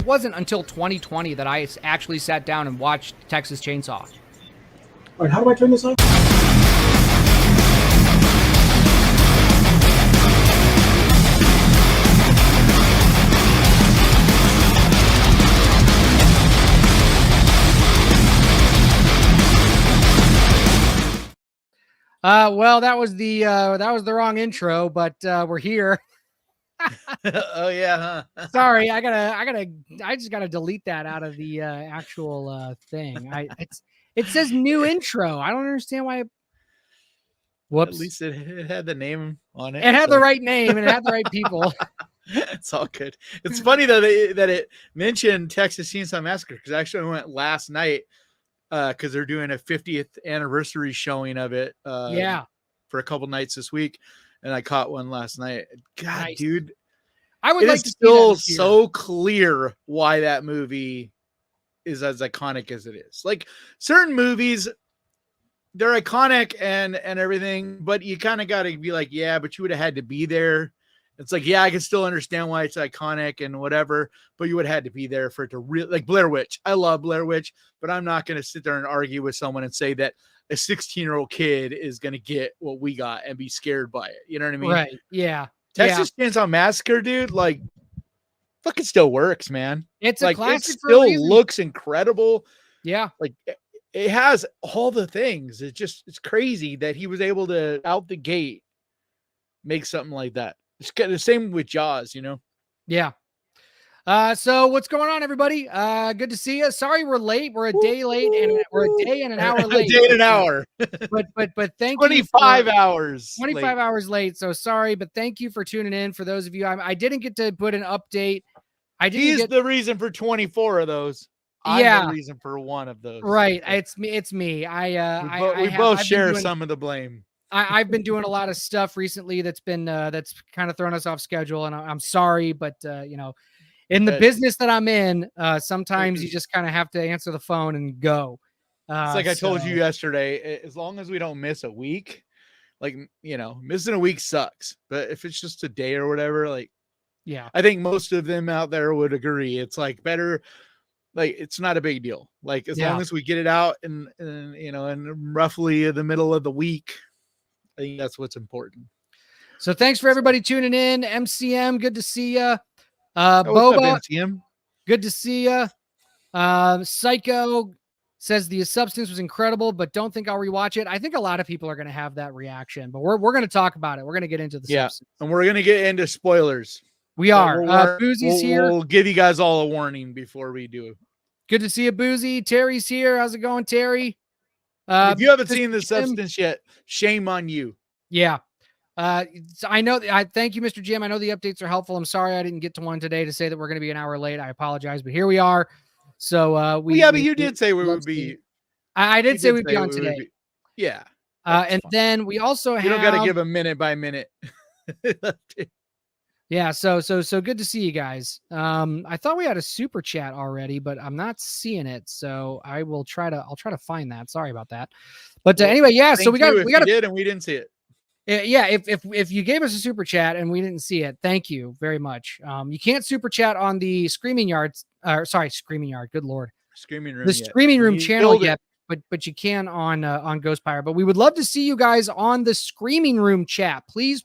wasn't until 2020 that I actually sat down and watched Texas Chainsaw. All right, how do I turn this on? Well, that was the wrong intro, but we're here. Oh yeah, huh? Sorry, I just gotta delete that out of the actual thing. It says new intro. I don't understand why. Whoops. At least it had the name on it. It had the right name and it had the right people. It's all good. It's funny though that it mentioned Texas Chainsaw Massacre, because actually I went last night because they're doing a 50th anniversary showing of it. Yeah, for a couple nights this week, and I caught one last night. God, nice. Dude, I would it like is to still see that so clear why that movie is as iconic as it is. Like certain movies, they're iconic and everything, but you kind of got to be like, yeah, but you would have had to be there. It's like, yeah, I can still understand why it's iconic and whatever, but you would have had to be there for it to really, like Blair Witch. I love Blair Witch, but I'm not going to sit there and argue with someone and say that a 16-year-old kid is going to get what we got and be scared by it. You know what I mean? Right. Yeah. Texas Chainsaw Massacre, dude, like fucking still works, man. It's like a classic. It still looks incredible. Yeah. Like it has all the things. It's crazy that he was able to out the gate make something like that. It's the same with Jaws, you know? Yeah. So what's going on, everybody? Good to see you. Sorry we're late. We're a day late and we're a day and an hour late. A day and an hour. but thank 25 you. 25 hours. 25 late. hours late. So sorry, but thank you for tuning in. For those of you, I didn't get to put an update. He's the reason for 24 of those. I'm the reason for one of those. Right. It's me. It's me. We both share some of the blame. I've been doing a lot of stuff recently that's been that's kind of thrown us off schedule, and I'm sorry, but you know, in the business that I'm in, sometimes you just kind of have to answer the phone and go. It's like I told you yesterday, as long as we don't miss a week, like, you know, missing a week sucks, but if it's just a day or whatever, like, yeah, I think most of them out there would agree. It's like better, like, it's not a big deal. Like, as long as we get it out and you know, in roughly the middle of the week, I think that's what's important. So thanks for everybody tuning in. MCM, good to see you. Boba, MCM? Good to see you. Psycho says the substance was incredible, but don't think I'll rewatch it. I think a lot of people are going to have that reaction, but we're going to talk about it. We're going to get into the substance. And we're going to get into spoilers. We are. Boozy's here. We'll give you guys all a warning before we do. Good to see you, Boozy. Terry's here. How's it going, Terry? If you haven't seen the substance yet, shame on you. Yeah. I know. I thank you, Mr. Jim. I know the updates are helpful. I'm sorry I didn't get to one today to say that we're going to be an hour late. I apologize, but here we are. So but you did say we would be. I did say we'd be on today. Yeah. And then we also have. You don't got to give a minute by minute. Yeah. So good to see you guys. I thought we had a super chat already, but I'm not seeing it. So I'll try to find that. Sorry about that. But anyway, yeah. So we got did and we didn't see it. Yeah, if you gave us a super chat and we didn't see it, thank you very much. You can't super chat on the Screaming Yard. Good Lord, Screaming Room. The Screaming Room channel yet, but you can on Ghost Pirate. But we would love to see you guys on the Screaming Room chat. Please,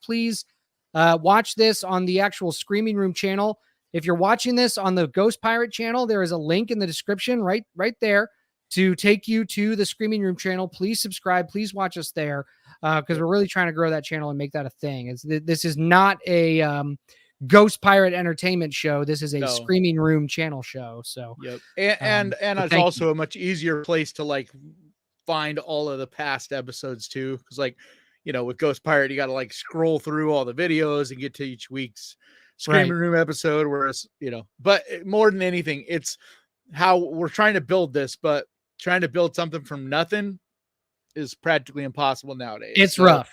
watch this on the actual Screaming Room channel. If you're watching this on the Ghost Pirate channel, there is a link in the description right there to take you to the Screaming Room channel. Please subscribe. Please watch us there. Because we're really trying to grow that channel and make that a thing. This is not a Ghost Pirate entertainment show. This is a Screaming Room channel show. So, and it's also a much easier place to like find all of the past episodes too. Because like, you know, with Ghost Pirate, you got to like scroll through all the videos and get to each week's Screaming Room episode. Whereas, you know, but more than anything, it's how we're trying to build this, but trying to build something from nothing is practically impossible nowadays. It's rough.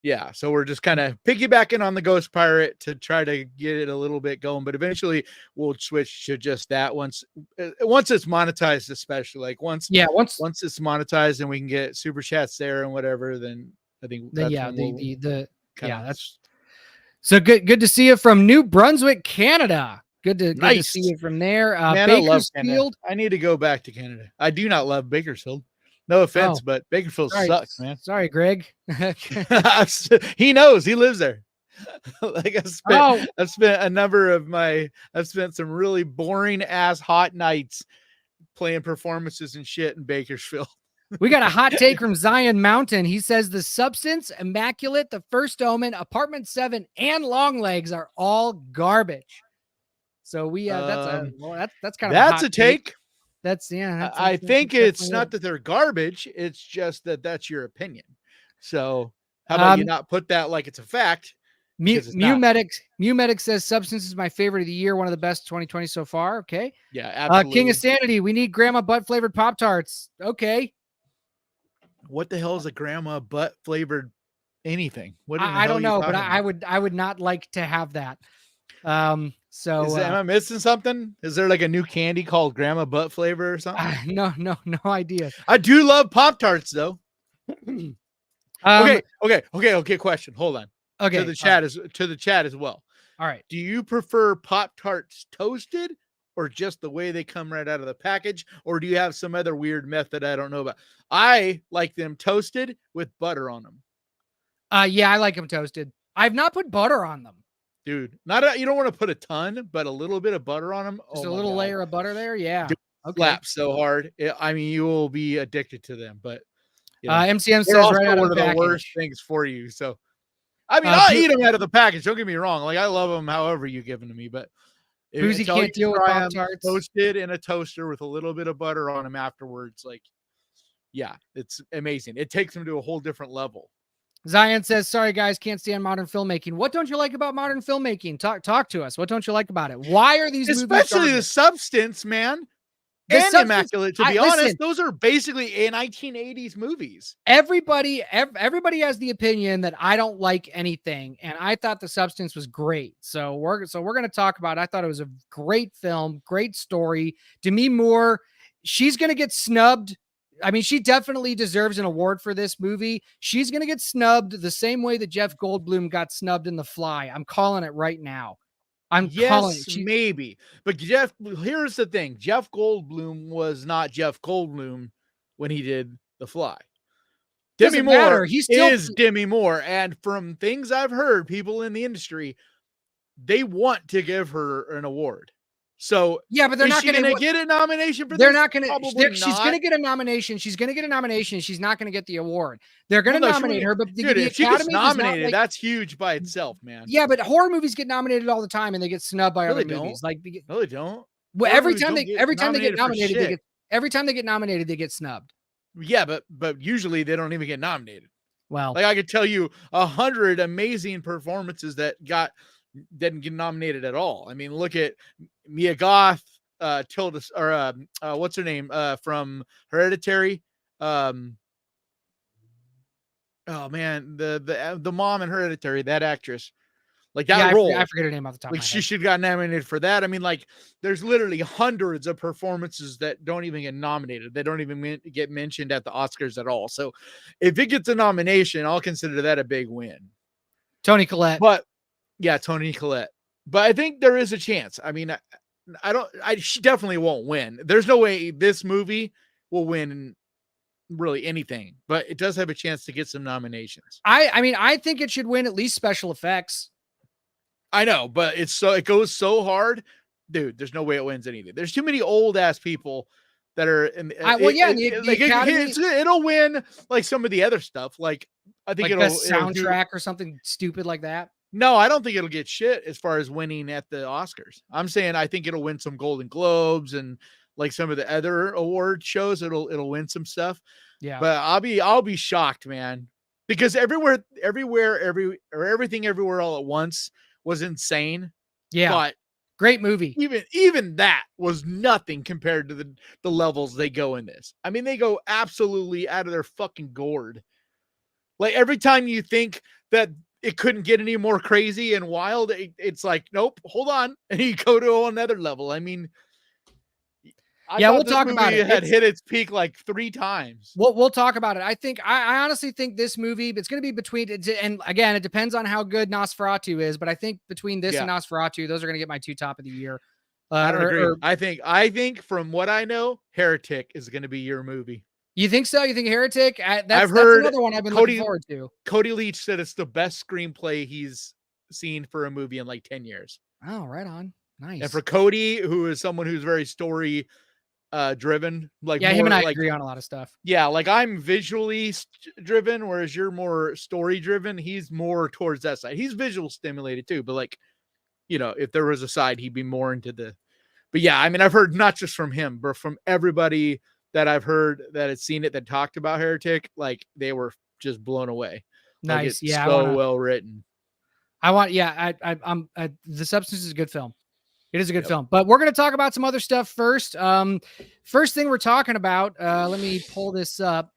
Yeah. So we're just kind of piggybacking on the Ghost Pirate to try to get it a little bit going, but eventually we'll switch to just that once it's monetized, especially like once it's monetized and we can get super chats there and whatever, then I think that's so good to see you from New Brunswick, Canada. Good to Nice. see you from there. Man, I love Canada. Bakersfield. I need to go back to Canada. I do not love Bakersfield. No offense, Oh, but Bakersfield sorry, sucks, man. Sorry, Greg. He knows. He lives there. Like Oh, I've spent some really boring ass hot nights playing performances and shit in Bakersfield. we got a hot take from Zion Mountain. He says The Substance, Immaculate, The First Omen, Apartment 7, and Longlegs are all garbage. So we that's kind of that's a take. That's I think it's not that they're garbage. It's just that's your opinion. So how about you not put that like it's a fact? Mew Medic says Substance is my favorite of the year, one of the best 2020 so far. Okay. Yeah, absolutely. King of Sanity, we need grandma butt flavored Pop-Tarts. Okay. What the hell is a grandma butt flavored anything? What I don't know, but I would not like to have that. Am I missing something? Is there like a new candy called grandma butt flavor or something? No idea. I do love Pop-Tarts though. Okay. Question. Hold on. Okay. To the chat as well. All right. Do you prefer Pop-Tarts toasted or just the way they come right out of the package? Or do you have some other weird method I don't know about? I like them toasted with butter on them. Yeah, I like them toasted. I've not put butter on them. Dude, you don't want to put a ton, but a little bit of butter on them. Just a little layer of butter there. Yeah. Dude, slap so hard. I mean, you will be addicted to them, but MCM says also right out one of the worst things for you. So, I mean, I'll eat them out of the package. Don't get me wrong. Like I love them however you give them to me, but Boozy can't deal with Pop-Tarts. Toasted in a toaster with a little bit of butter on them afterwards. Like, yeah, it's amazing. It takes them to a whole different level. Zion says, sorry, guys, can't stand modern filmmaking. What don't you like about modern filmmaking? Talk to us. What don't you like about it? Why are these movies especially the Substance, man? And Immaculate, to be honest, those are basically 1980s movies. Everybody has the opinion that I don't like anything, and I thought The Substance was great. So we're going to talk about it. I thought it was a great film, great story. Demi Moore, she's going to get snubbed. I mean, she definitely deserves an award for this movie. She's going to get snubbed the same way that Jeff Goldblum got snubbed in The Fly. I'm calling it right now. Maybe. But here's the thing. Jeff Goldblum was not Jeff Goldblum when he did The Fly. Demi Moore is Demi Moore. And from things I've heard, people in the industry, they want to give her an award. So yeah, but they're not going to get a nomination for this. They're not going to. She's going to get a nomination. She's going to get a nomination. She's not going to get the award. They're going to nominate her, but if she gets nominated, that's huge by itself, man. Yeah, but horror movies get nominated all the time, and they get snubbed by other movies. No, they don't. Well, every time they get nominated, they get snubbed. Yeah, but usually they don't even get nominated. Well, like I could tell you 100 amazing performances that didn't get nominated at all. I mean, look at Mia Goth, Tilda, or what's her name from Hereditary? Oh man, the mom in Hereditary, that actress, like that role. I forget her name off the top. Like she should got nominated for that. I mean, like there's literally hundreds of performances that don't even get nominated. They don't even get mentioned at the Oscars at all. So if it gets a nomination, I'll consider that a big win. Toni Collette, yeah, Toni Collette. But I think there is a chance. I mean, she definitely won't win. There's no way this movie will win really anything, but it does have a chance to get some nominations. I mean, I think it should win at least special effects. I know, but it goes so hard. Dude, there's no way it wins anything. There's too many old ass people that are in it'll win like some of the other stuff. Like I think it'll soundtrack or something stupid like that. No, I don't think it'll get shit as far as winning at the Oscars. I'm saying I think it'll win some Golden Globes and like some of the other award shows. It'll win some stuff. Yeah. But I'll be shocked, man. Because everything everywhere all at once was insane. Yeah. But great movie. Even that was nothing compared to the levels they go in this. I mean, they go absolutely out of their fucking gourd. Like every time you think that it couldn't get any more crazy and wild, it's like, nope, hold on. And you go to another level. I mean, we'll talk about it. It had hit its peak like 3 times. We'll talk about it. I honestly think this movie, it's going to be between, and again, it depends on how good Nosferatu is, but I think between this and Nosferatu, those are going to get my 2 top of the year. I don't agree. I think from what I know, Heretic is going to be your movie. You think so? You think Heretic? That's heard another one I've been looking forward to. Cody Leach said it's the best screenplay he's seen for a movie in like 10 years. Oh, right on. Nice. And for Cody, who is someone who's very story driven, like him and I agree on a lot of stuff. Yeah, like I'm visually driven, whereas you're more story driven. He's more towards that side. He's visual stimulated too, but like, if there was a side, he'd be more into the. But yeah, I mean, I've heard not just from him, but from everybody that I've heard that had seen it that talked about Heretic, like they were just blown away. Nice, like, so well written. The Substance is a good film. It is a good film, but we're going to talk about some other stuff first. First thing we're talking about, let me pull this up.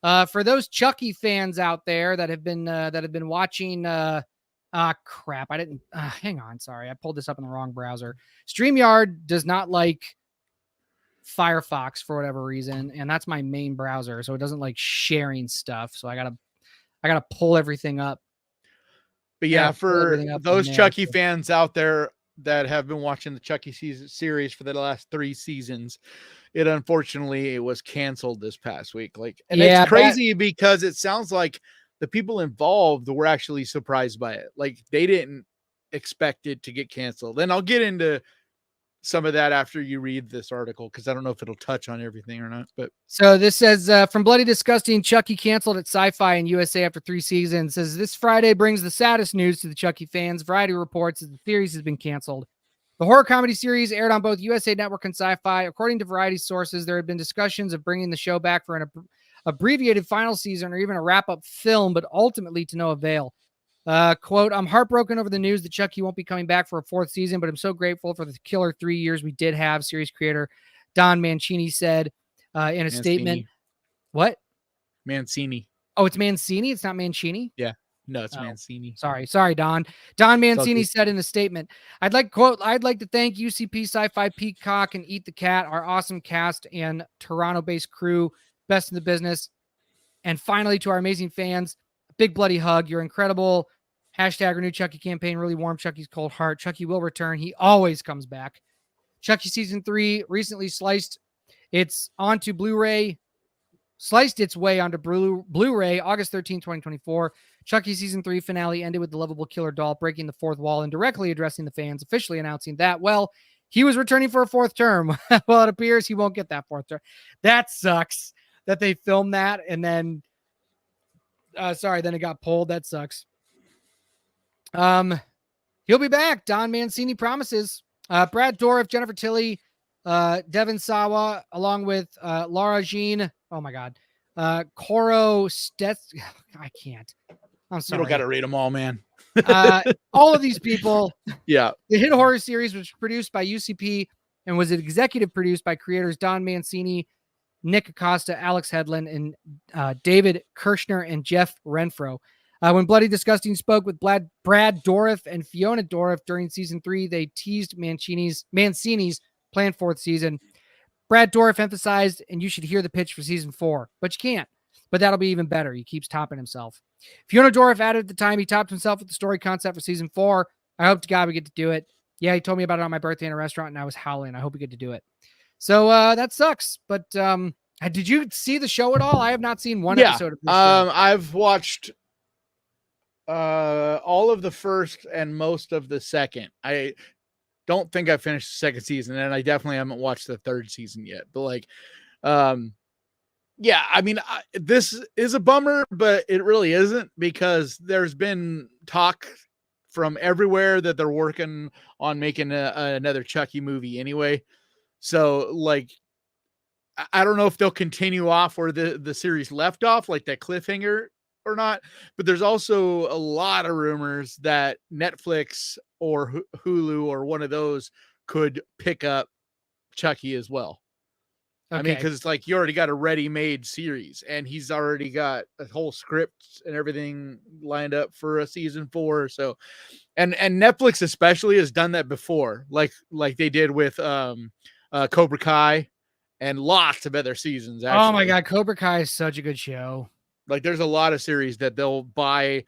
For those Chucky fans out there that have been watching, crap, I didn't, hang on. Sorry. I pulled this up in the wrong browser. StreamYard does not like Firefox for whatever reason. And that's my main browser. So it doesn't like sharing stuff. So I gotta pull everything up. But yeah, for those Chucky fans out there that have been watching the Chucky series for the last 3 seasons, it unfortunately was canceled this past week. It's crazy because it sounds like the people involved were actually surprised by it. Like they didn't expect it to get canceled. And I'll get into some of that after you read this article, because I don't know if it'll touch on everything or not. But so this says from Bloody Disgusting, Chucky canceled at Sci-Fi and USA after 3 seasons. Says this Friday brings the saddest news to the Chucky fans. Variety reports that the series has been canceled. The horror comedy series aired on both USA Network and Sci-Fi. According to Variety sources, there had been discussions of bringing the show back for an abbreviated final season or even a wrap-up film, but ultimately to no avail. Quote, I'm heartbroken over the news that Chucky won't be coming back for a 4th season, but I'm so grateful for the killer 3 years we did have, series creator Don Mancini said in a statement. What? Mancini. Oh, it's Mancini? It's not Mancini? Yeah. No, it's Mancini. Sorry, Don. Don Mancini said in a statement, I'd like to thank UCP, Sci-Fi, Peacock, and Eat the Cat, our awesome cast and Toronto-based crew, best in the business. And finally, to our amazing fans, a big bloody hug. You're incredible. Hashtag Renew Chucky campaign really warmed Chucky's cold heart. Chucky will return. He always comes back. Chucky season 3 recently sliced its way onto Blu-ray August 13, 2024. Chucky season 3 finale ended with the lovable killer doll breaking the 4th wall and directly addressing the fans, officially announcing that, well, he was returning for a 4th term. Well, it appears he won't get that 4th term. That sucks that they filmed that and then then it got pulled. That sucks. He'll be back. Don Mancini promises. Brad Dourif, Jennifer Tilly, Devin Sawa, along with Laura Jean. Oh my God. Coro Stets. I can't. I'm sorry. You don't got to read them all, man. All of these people. Yeah. The hit horror series was produced by UCP and was executive produced by creators Don Mancini, Nick Acosta, Alex Hedlund, and David Kirshner and Jeff Renfro. When Bloody Disgusting spoke with Brad Dourif and Fiona Dourif during season 3, they teased Mancini's planned 4th season. Brad Dourif emphasized, and you should hear the pitch for season 4, but you can't. But that'll be even better. He keeps topping himself. Fiona Dourif added at the time he topped himself with the story concept for season 4. I hope to God we get to do it. Yeah, he told me about it on my birthday in a restaurant, and I was howling. I hope we get to do it. So that sucks. But did you see the show at all? I have not seen one episode of this show. I've watched all of the first and most of the second. I don't think I finished the 2nd season, and I definitely haven't watched the 3rd season yet. But yeah, I mean, this is a bummer, but it really isn't, because there's been talk from everywhere that they're working on making another Chucky movie anyway. So I don't know if they'll continue off where the series left off, like that cliffhanger or not, but there's also a lot of rumors that Netflix or Hulu or one of those could pick up Chucky as well. Okay. I mean, because it's you already got a ready-made series, and he's already got a whole script and everything lined up for a season 4. So, and Netflix especially has done that before, like they did with Cobra Kai and lots of other seasons. Actually. Oh my God, Cobra Kai is such a good show. There's a lot of series that they'll buy,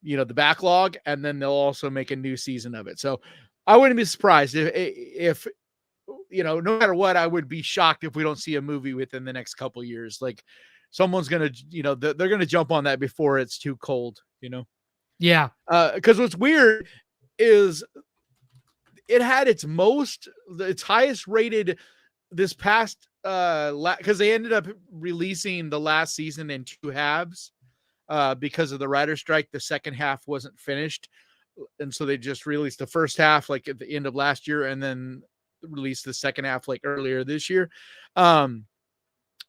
the backlog, and then they'll also make a new season of it. So I wouldn't be surprised if you know, no matter what, I would be shocked if we don't see a movie within the next couple years. Like someone's gonna, you know, they're gonna jump on that before it's too cold, you know. Yeah. Because what's weird is it had its highest rated this past because they ended up releasing the last season in 2 halves because of the writer's strike. The second half wasn't finished, and so they just released the first half like at the end of last year, and then released the second half like earlier this year. And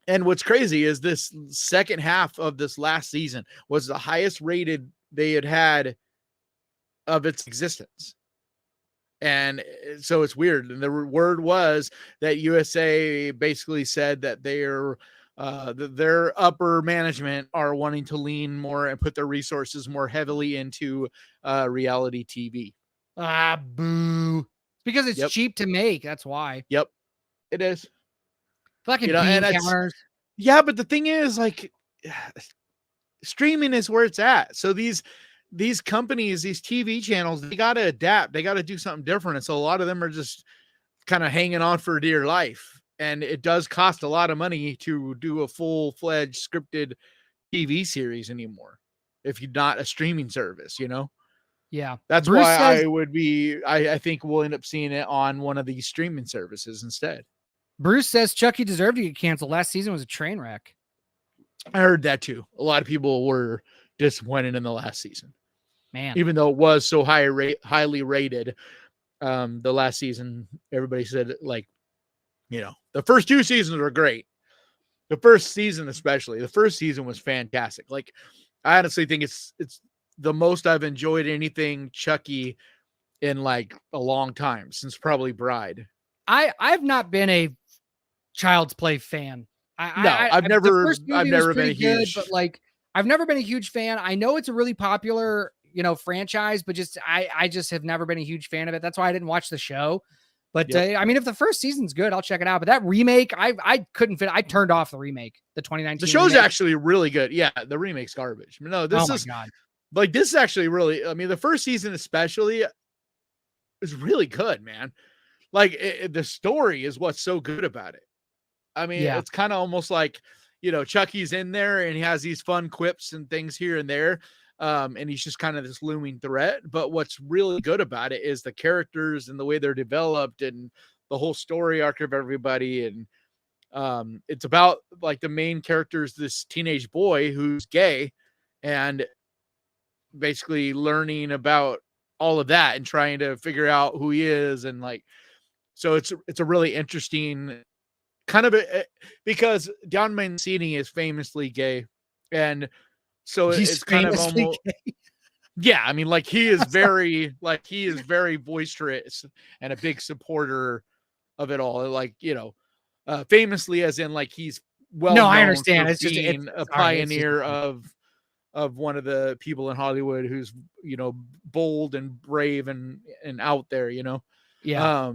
what's crazy is this second half of this last season was the highest rated they had of its existence. And so it's weird. And the word was that USA basically said that their upper management are wanting to lean more and put their resources more heavily into reality TV. Ah, boo. Because it's cheap to make. That's why. Yep, it is. Fucking bean counters. Yeah, but the thing is, like, streaming is where it's at. So these companies, these TV channels, they got to adapt. They got to do something different. And so a lot of them are just kind of hanging on for dear life. And it does cost a lot of money to do a full-fledged scripted TV series anymore if you're not a streaming service, you know? Yeah. That's Bruce why I think we'll end up seeing it on one of these streaming services instead. Bruce says Chucky deserved to get canceled. Last season was a train wreck. I heard that too. A lot of people were disappointed in the last season. Man. Even though it was so highly rated, the last season, everybody said, like, you know, the first 2 seasons were great. The first season, especially, the first season was fantastic. Like, I honestly think it's the most I've enjoyed anything Chucky in like a long time, since probably Bride. I've not been a Child's Play fan. I've never been a huge, but like I've never been a huge fan. I know it's a really popular, you know, franchise, but just I just have never been a huge fan of it. That's why I didn't watch the show. But I mean, if the first season's good, I'll check it out. But that remake, I couldn't fit. I turned off the remake, the 2019. The show's remake. Actually really good. Yeah, the remake's garbage. No, this is God. Like, this is actually really, I mean, the first season especially is really good, man. Like, the story is what's so good about it. I mean, it's kind of almost like, you know, Chucky's in there and he has these fun quips and things here and there. And he's just kind of this looming threat. But what's really good about it is the characters and the way they're developed and the whole story arc of everybody. And it's about, like, the main character's this teenage boy who's gay and basically learning about all of that and trying to figure out who he is. And like, so it's a really interesting kind of because Don Mancini is famously gay. And so it's kind of almost, gay. Yeah. I mean, like, he is very boisterous and a big supporter of it all. Like, you know, famously as in like, he's I understand. It's just a pioneer of one of the people in Hollywood who's, you know, bold and brave and out there, you know? Yeah.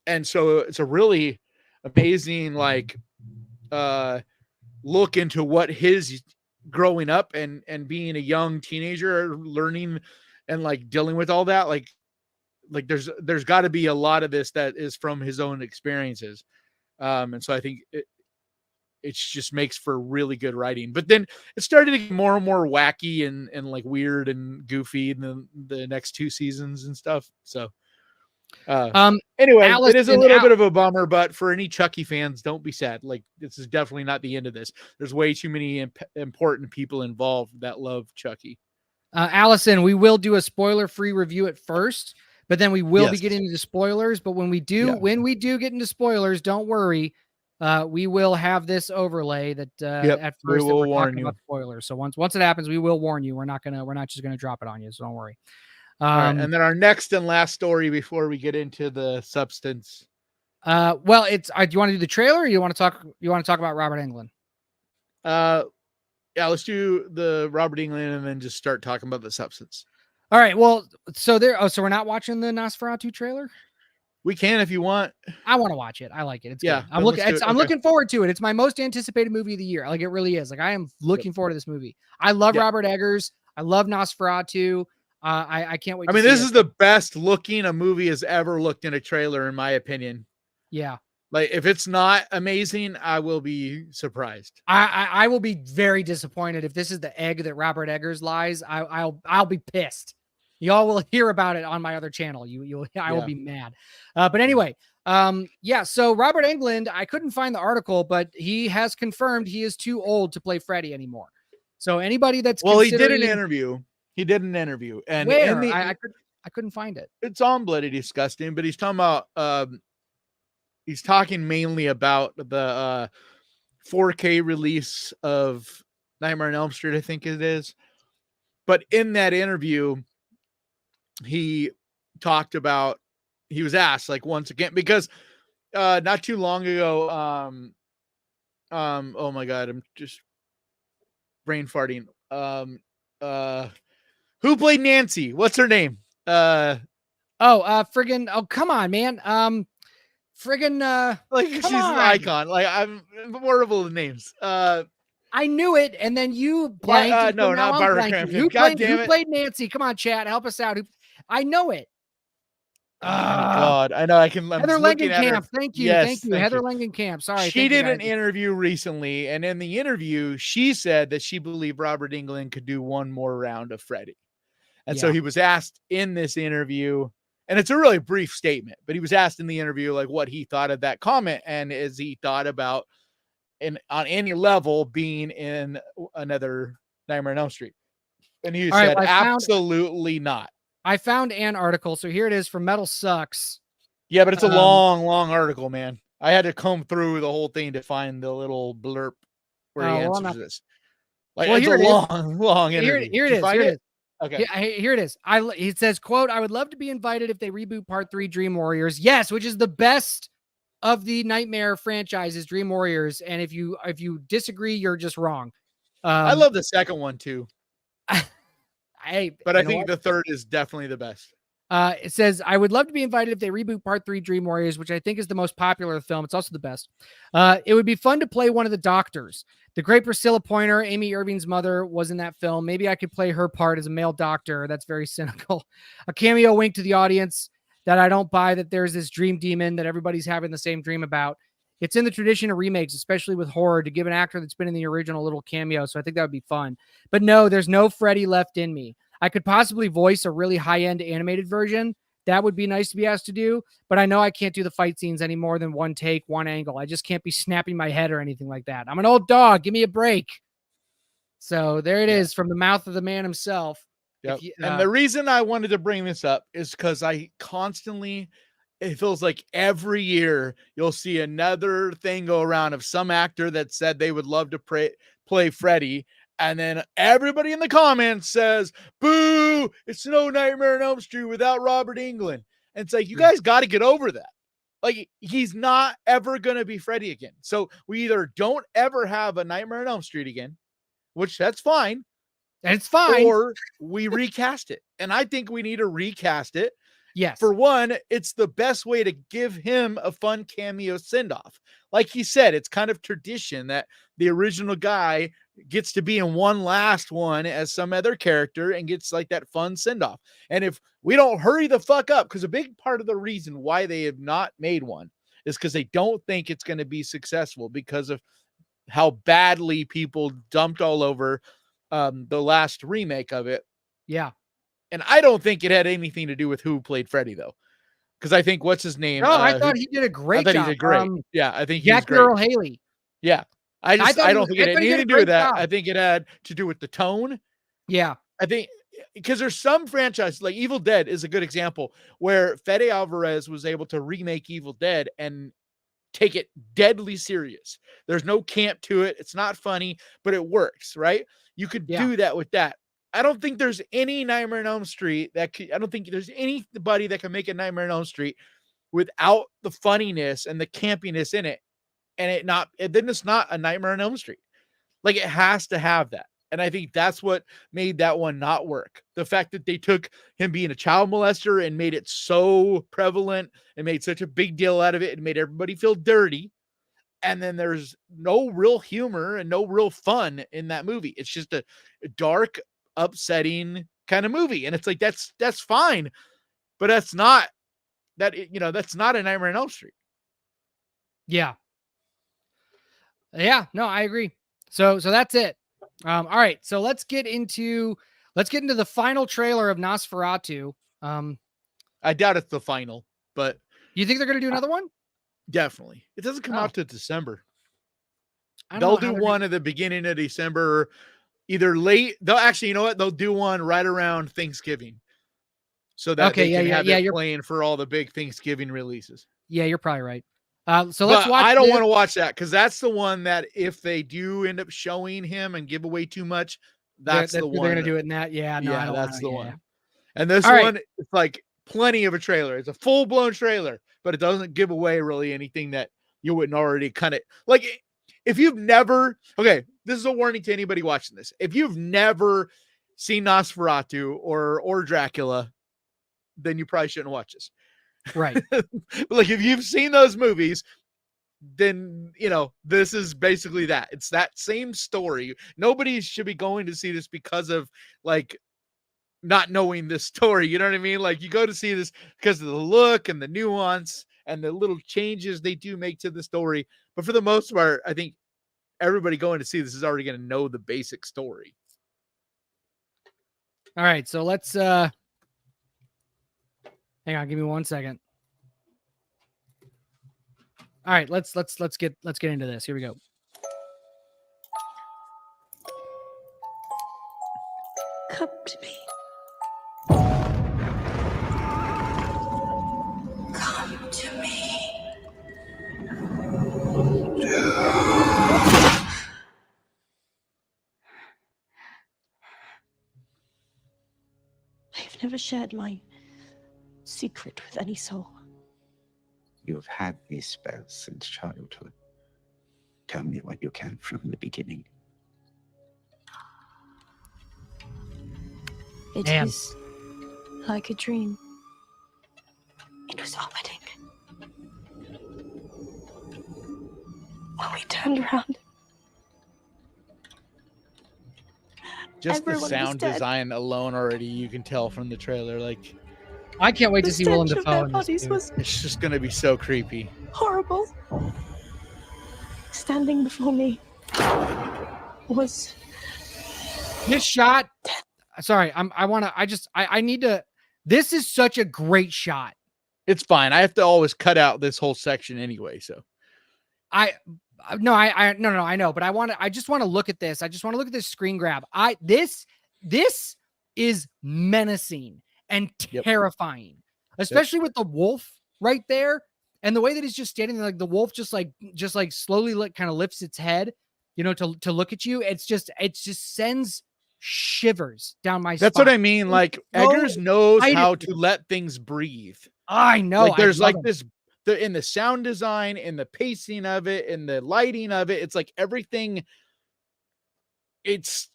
And so it's a really amazing, like, look into what his growing up and being a young teenager, learning and like dealing with all that. Like there's gotta be a lot of this that is from his own experiences. And so I think it just makes for really good writing. But then it started to get more and more wacky and like weird and goofy in the next 2 seasons and stuff. So anyway, Allison, it is a little bit of a bummer, but for any Chucky fans, don't be sad. Like, this is definitely not the end of this. There's way too many important people involved that love Chucky. Allison, we will do a spoiler-free review at first, but then we will be getting into spoilers. But when we do get into spoilers, don't worry. We will have this overlay that at first we're talking about spoilers. So once it happens, we will warn you. We're not just gonna drop it on you. So don't worry. Right, and then our next and last story before we get into the substance. Well, it's do you want to do the trailer or you want to talk about Robert Englund? Yeah, let's do the Robert Englund and then just start talking about the substance. All right. Well, so we're not watching the Nosferatu trailer? We can if you want. I want to watch it. I like it. It's good. I'm looking forward to it. It's my most anticipated movie of the year. Like, it really is. Like, I am looking forward to this movie. I love Robert Eggers. I love Nosferatu. I can't wait. I to mean, see this it. is the best looking a movie has ever looked in a trailer, in my opinion. Yeah. Like, if it's not amazing, I will be surprised. I will be very disappointed if this is the egg that Robert Eggers lies. I'll be pissed. Y'all will hear about it on my other channel. I will be mad. But anyway, yeah. So Robert Englund, I couldn't find the article, but he has confirmed he is too old to play Freddy anymore. So anybody that's he did an interview. He did an interview, and where I couldn't find it. It's on Bloody Disgusting, but he's talking about he's talking mainly about the 4K release of Nightmare on Elm Street, I think it is. But in that interview, he talked about, he was asked, like, once again, because not too long ago, oh my God, I'm just brain farting. Who played Nancy? What's her name? Friggin', oh, come on, man. Like, she's an icon. Like, I'm horrible with names. I knew it, and then you blanked. No, not Barbara Crampton. Who played Nancy? Come on, chat, help us out. I know it. Oh God, I know. I'm Heather Langenkamp. Thank you, yes, thank you, Heather Langenkamp. Sorry, she did an interview recently, and in the interview, she said that she believed Robert Englund could do one more round of Freddy, and so he was asked in this interview, and it's a really brief statement, but he was asked in the interview like what he thought of that comment, and as he thought about, on any level, being in another Nightmare on Elm Street, and he said absolutely not. I found an article, so here it is from Metal Sucks. Yeah, but it's a long article, man. I had to comb through the whole thing to find the little blurb where he answers this. Like, it's a long interview. Here it is. Okay. Yeah, here it is. It says, quote, "I would love to be invited if they reboot Part 3 Dream Warriors." Yes, which is the best of the Nightmare franchises, Dream Warriors. And if you disagree, you're just wrong. I love the second one too. But I think the third is definitely the best. It says, "I would love to be invited if they reboot Part 3 Dream Warriors," which I think is the most popular film. It's also the best. "It would be fun to play one of the doctors. The great Priscilla Pointer, Amy Irving's mother, was in that film. Maybe I could play her part as a male doctor." That's very cynical. "A cameo wink to the audience that I don't buy that there's this dream demon that everybody's having the same dream about. It's in the tradition of remakes, especially with horror, to give an actor that's been in the original a little cameo. So I think that would be fun. But no, there's no Freddy left in me. I could possibly voice a really high-end animated version. That would be nice to be asked to do. But I know I can't do the fight scenes any more than one take, one angle. I just can't be snapping my head or anything like that. I'm an old dog. Give me a break." So there it is from the mouth of the man himself. Yep. And the reason I wanted to bring this up is because it feels like every year you'll see another thing go around of some actor that said they would love to play Freddy. And then everybody in the comments says, "Boo, it's no Nightmare on Elm Street without Robert Englund." And it's like, you guys got to get over that. Like, he's not ever going to be Freddy again. So we either don't ever have a Nightmare on Elm Street again, which that's fine. It's fine. Or we recast it. And I think we need to recast it. Yes. For one, it's the best way to give him a fun cameo send-off. Like he said, it's kind of tradition that the original guy gets to be in one last one as some other character and gets like that fun send-off. And if we don't hurry the fuck up, because a big part of the reason why they have not made one is because they don't think it's going to be successful because of how badly people dumped all over the last remake of it. Yeah. And I don't think it had anything to do with who played Freddy, though. Because I think, what's his name? No, I thought he did a great job. He did great. Yeah, I think Jack Earl Haley. Yeah. I don't think it had anything to do with that. I think it had to do with the tone. Yeah. I think because there's some franchises, like Evil Dead is a good example, where Fede Alvarez was able to remake Evil Dead and take it deadly serious. There's no camp to it. It's not funny, but it works, right? You could do that with that. I don't think there's any Nightmare on Elm Street I don't think there's anybody that can make a Nightmare on Elm Street without the funniness and the campiness in it. And then it's not a Nightmare on Elm Street. Like, it has to have that. And I think that's what made that one not work. The fact that they took him being a child molester and made it so prevalent and made such a big deal out of it and made everybody feel dirty. And then there's no real humor and no real fun in that movie. It's just a dark, upsetting kind of movie. And it's like, that's fine, but that's not that's not a Nightmare on Elm Street. Yeah. Yeah, no, I agree. So that's it. All right. So let's get into the final trailer of Nosferatu. I doubt it's the final, but you think they're going to do another one? Definitely. It doesn't come out to December. They'll do one at the beginning of December, either late. They'll actually, you know what? They'll do one right around Thanksgiving, so that they can have it playing for all the big Thanksgiving releases. Yeah, you're probably right. So let's watch. I don't want to watch that because that's the one that if they do end up showing him and give away too much, that's the one they're going to do it in that. Yeah, no, yeah, that's the one. And this one, it's like plenty of a trailer. It's a full blown trailer, but it doesn't give away really anything that you wouldn't already kind of like. If you've never, this is a warning to anybody watching this. If you've never seen Nosferatu or Dracula, then you probably shouldn't watch this. Right. Like if you've seen those movies, then this is basically that. It's that same story. Nobody should be going to see this because of like not knowing this story. You know what I mean? Like you go to see this because of the look and the nuance and the little changes they do make to the story. But for the most part, I think everybody going to see this is already going to know the basic story. All right, so let's hang on, give me 1 second. All right, let's get into this. Here we go. Come to me. Come to me. I've never shared my secret with any soul. You've had these spells since childhood. Tell me what you can from the beginning. It is like a dream. It was our wedding. When we turned around, just the everyone sound was dead. design alone already, you can tell from the trailer. Like, I can't wait to see Willem Dafoe in this. It's just going to be so creepy. Horrible. Standing before me was this shot. Sorry, I need to. This is such a great shot. It's fine. I have to always cut out this whole section anyway. So I know, but I just want to look at this. I just want to look at this screen grab. This is menacing and terrifying, especially with the wolf right there. And the way that he's just standing there, like the wolf just like slowly kind of lifts its head, to look at you. It just sends shivers down my spine. That's what I mean. Like Eggers knows how to let things breathe. I know. Like there's like this in the sound design, in the pacing of it, in the lighting of it. It's like everything. It's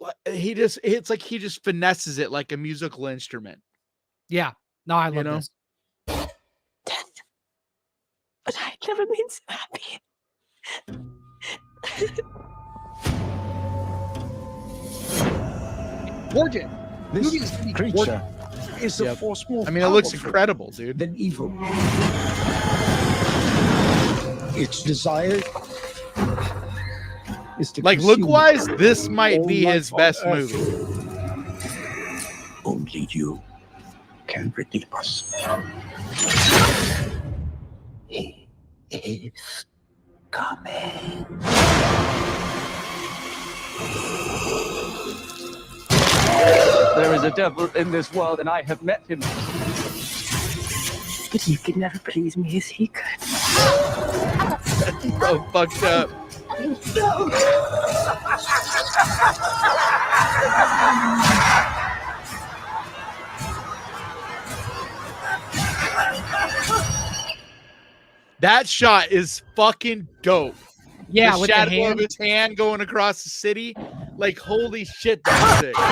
like he just finesses it like a musical instrument. Yeah. No, I love this. death. But I'd never been so happy. Gorgeous. This creature is a force more it looks incredible, dude. Than evil. Its desire is to like look-wise, this might be his best movie. Only you can redeem us. He is coming. There is a devil in this world, and I have met him. But he could never please me as he could. So fucked up. No. That shot is fucking dope. Yeah, the with shadow the hand. of his hand going across the city. Like, holy shit, that's sick. Look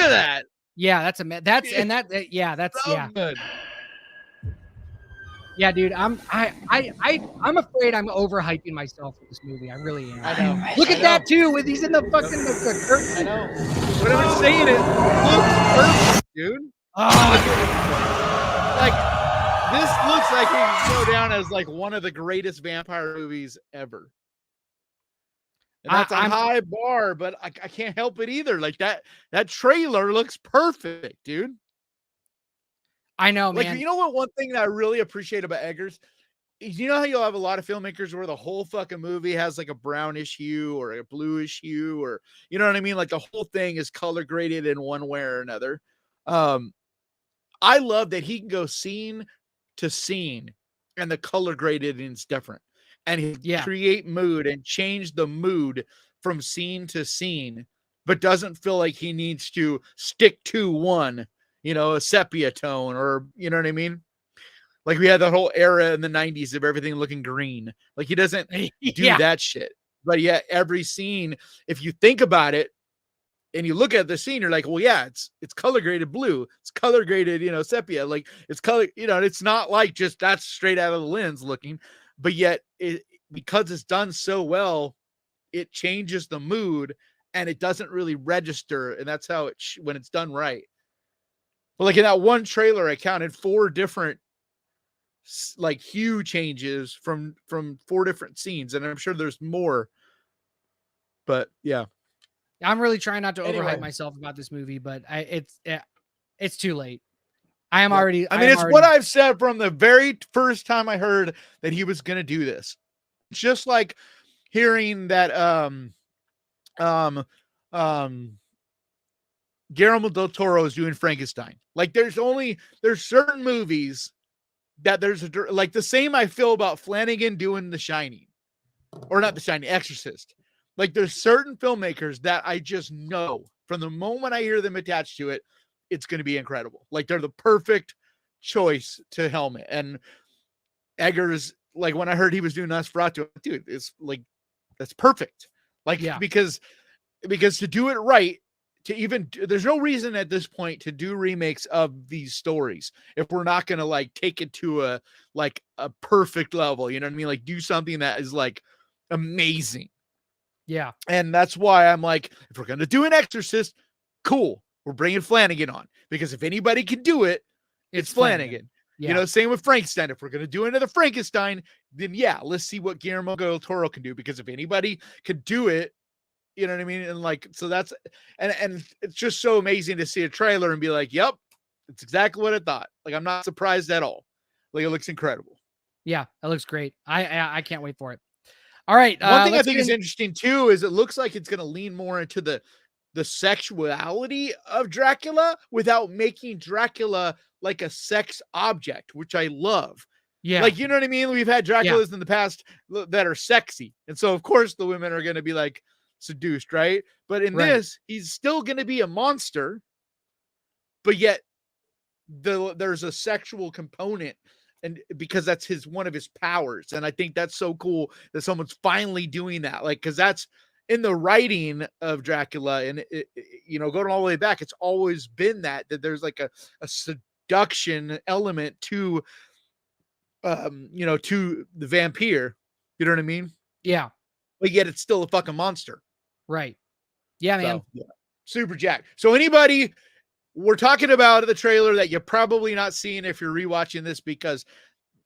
at that. Yeah, that's good. Yeah, dude, I'm afraid I'm overhyping myself with this movie. I really am. I know. Look at I that know. too, with he's in the fucking the curtain. I know. But I've been saying it looks perfect, dude. Like this looks like it can go down as like one of the greatest vampire movies ever. And that's a high bar, but I can't help it either. Like that trailer looks perfect, dude. I know, Like, man. you know what? One thing that I really appreciate about Eggers is, you know how you'll have a lot of filmmakers where the whole fucking movie has like a brownish hue or a bluish hue, or you know what I mean? Like the whole thing is color graded in one way or another. I love that he can go scene to scene and the color graded is different, and he create mood and change the mood from scene to scene, but doesn't feel like he needs to stick to one, you know, a sepia tone, or you know what I mean? Like we had that whole era in the 90s of everything looking green. Like he doesn't do that shit. But yet every scene, if you think about it and you look at the scene, you're like, well, yeah, it's color graded blue. It's color graded, you know, sepia. Like it's color, you know, it's not like just that's straight out of the lens looking, but yet because it's done so well, it changes the mood and it doesn't really register. And that's how when it's done right. But like in that one trailer, I counted 4 different like hue changes from 4 different scenes, and I'm sure there's more, but yeah, I'm really trying not to overhype myself about this movie, but it's too late. I am already. I mean, it's what I've said from the very first time I heard that he was going to do this. Just like hearing that Guillermo del Toro is doing Frankenstein. Like there's certain movies that there's like the same I feel about Flanagan doing The Shining, or not The Shining, Exorcist. Like there's certain filmmakers that I just know from the moment I hear them attached to it, it's going to be incredible. Like they're the perfect choice to helm it. And Eggers, like when I heard he was doing Nosferatu, dude, it's like, that's perfect. Like, because to do it right, there's no reason at this point to do remakes of these stories if we're not going to like take it to a perfect level, you know what I mean? Like do something that is like amazing. Yeah. And that's why I'm like, if we're going to do an Exorcist, cool. We're bringing Flanagan on, because if anybody can do it, it's Flanagan. Yeah. You know, same with Frankenstein. If we're going to do another Frankenstein, then let's see what Guillermo del Toro can do, because if anybody could do it, you know what I mean? And like, so that's, and it's just so amazing to see a trailer and be like, yep, it's exactly what I thought. Like, I'm not surprised at all. Like, it looks incredible. Yeah, it looks great. I can't wait for it. All right. One thing I think is interesting too, is it looks like it's going to lean more into the sexuality of Dracula without making Dracula like a sex object, which I love. Yeah. Like, you know what I mean? We've had Draculas in the past that are sexy. And so of course the women are going to be like seduced, right? But in this, he's still going to be a monster, but yet there's a sexual component, and because that's one of his powers. And I think that's so cool that someone's finally doing that. Like, cause that's in the writing of Dracula, and you know, going all the way back, it's always been that there's like a seduction element to, you know, to the vampire, you know what I mean? Yeah. But yet it's still a fucking monster. Right. Yeah, man. So, super jacked. So anybody, we're talking about the trailer that you're probably not seeing if you're rewatching this, because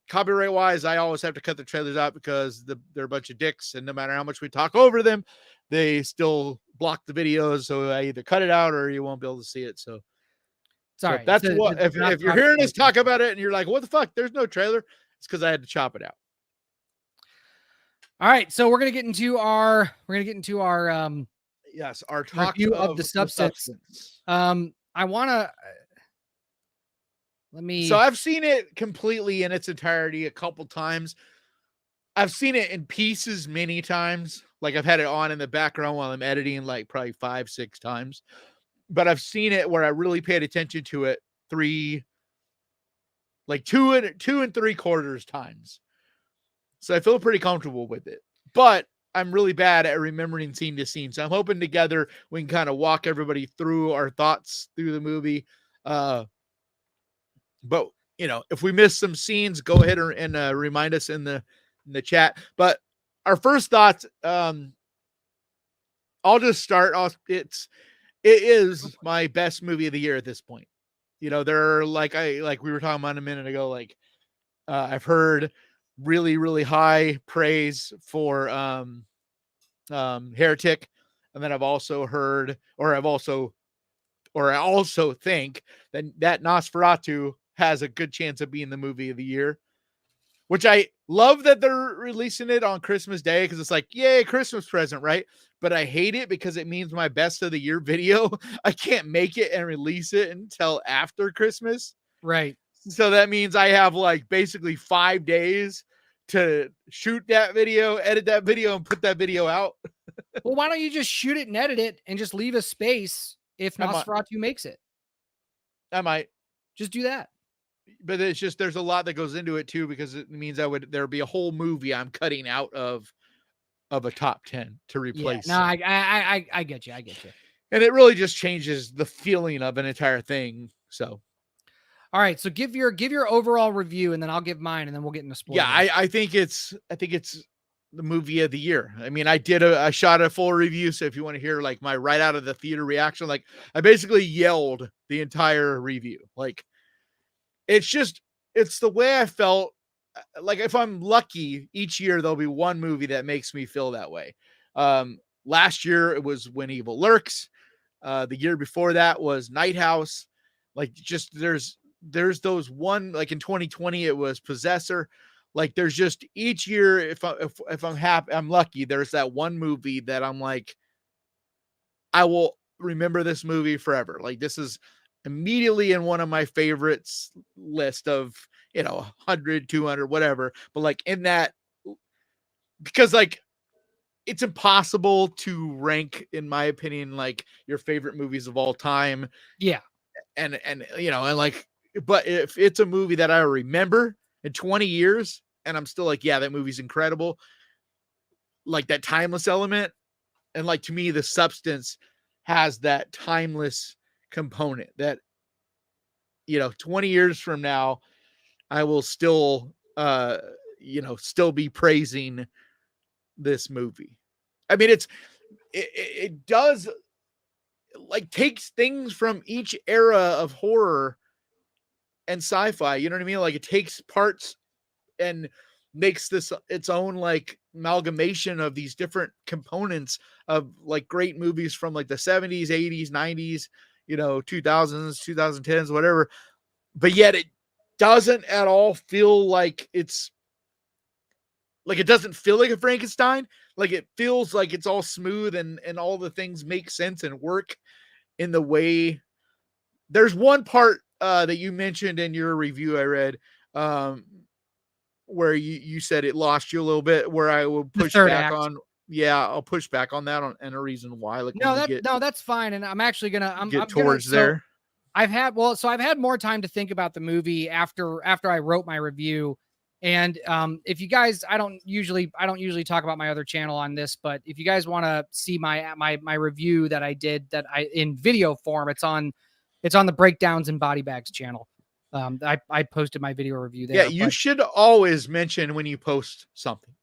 copyright wise, I always have to cut the trailers out because they're a bunch of dicks, and no matter how much we talk over them, they still block the videos. So I either cut it out or you won't be able to see it. So sorry. That's what, if you're hearing us talk about it and you're like, what the fuck? There's no trailer. It's because I had to chop it out. All right. So we're going to get into our, yes, our talk review of the substance. I want to, So I've seen it completely in its entirety a couple times. I've seen it in pieces many times. Like I've had it on in the background while I'm editing, like probably 5-6 times. But I've seen it where I really paid attention to it 2 and 3/4 times. So I feel pretty comfortable with it. But I'm really bad at remembering scene to scene. So I'm hoping together we can kind of walk everybody through our thoughts through the movie. But if we miss some scenes, go ahead and remind us in the chat. But our first thoughts, I'll just start off. It is my best movie of the year at this point. There are like we were talking about a minute ago, like I've heard really, really high praise for Heretic. And then I've also heard, or I also think that Nosferatu has a good chance of being the movie of the year, which I love that they're releasing it on Christmas Day, because it's like, yay, Christmas present, right? But I hate it because it means my best of the year video, I can't make it and release it until after Christmas. Right. So that means I have like basically 5 days to shoot that video, edit that video, and put that video out. Well, why don't you just shoot it and edit it and just leave a space if Nosferatu makes it? I might just do that. But it's just, there's a lot that goes into it too, because it means there'd be a whole movie I'm cutting out of a top 10 to replace. Yeah, no, I get you. And it really just changes the feeling of an entire thing. So, all right. So give your overall review, and then I'll give mine, and then we'll get into spoilers. Yeah, I think it's the movie of the year. I mean, I shot a full review. So if you want to hear like my right out of the theater reaction, like I basically yelled the entire review. Like, it's the way I felt. Like, if I'm lucky, each year there'll be one movie that makes me feel that way. Last year it was When Evil Lurks. The year before that was Night House. Like, just there's those one, like in 2020 it was Possessor. Like, there's just each year, if I'm happy, I'm lucky, there's that one movie that I'm like, I will remember this movie forever. Like, this is immediately in one of my favorites list of 100, 200, whatever. But like in that, because like it's impossible to rank, in my opinion, like your favorite movies of all time. Yeah. And like, but if it's a movie that I remember in 20 years and I'm still like, yeah, that movie's incredible, like that timeless element. And like, to me, The Substance has that timeless component that 20 years from now I will still still be praising this movie. I mean, it does like takes things from each era of horror and sci-fi, you know what I mean? Like, it takes parts and makes this its own like amalgamation of these different components of like great movies from like the 70s, 80s, 90s, 2000s, 2010s, whatever. But yet it doesn't at all feel like it's like, it doesn't feel like a Frankenstein. Like, it feels like it's all smooth and all the things make sense and work in the way. There's one part that you mentioned in your review I read, where you said it lost you a little bit, where I will push back on. Yeah, I'll push back on that and a reason why. Like, no, that's fine. And I'm actually gonna get towards there. I've had more time to think about the movie after I wrote my review. And if you guys, I don't usually talk about my other channel on this, but if you guys want to see my review that I did in video form, it's on the Breakdowns and Body Bags channel. I posted my video review there. Yeah, you should always mention when you post something.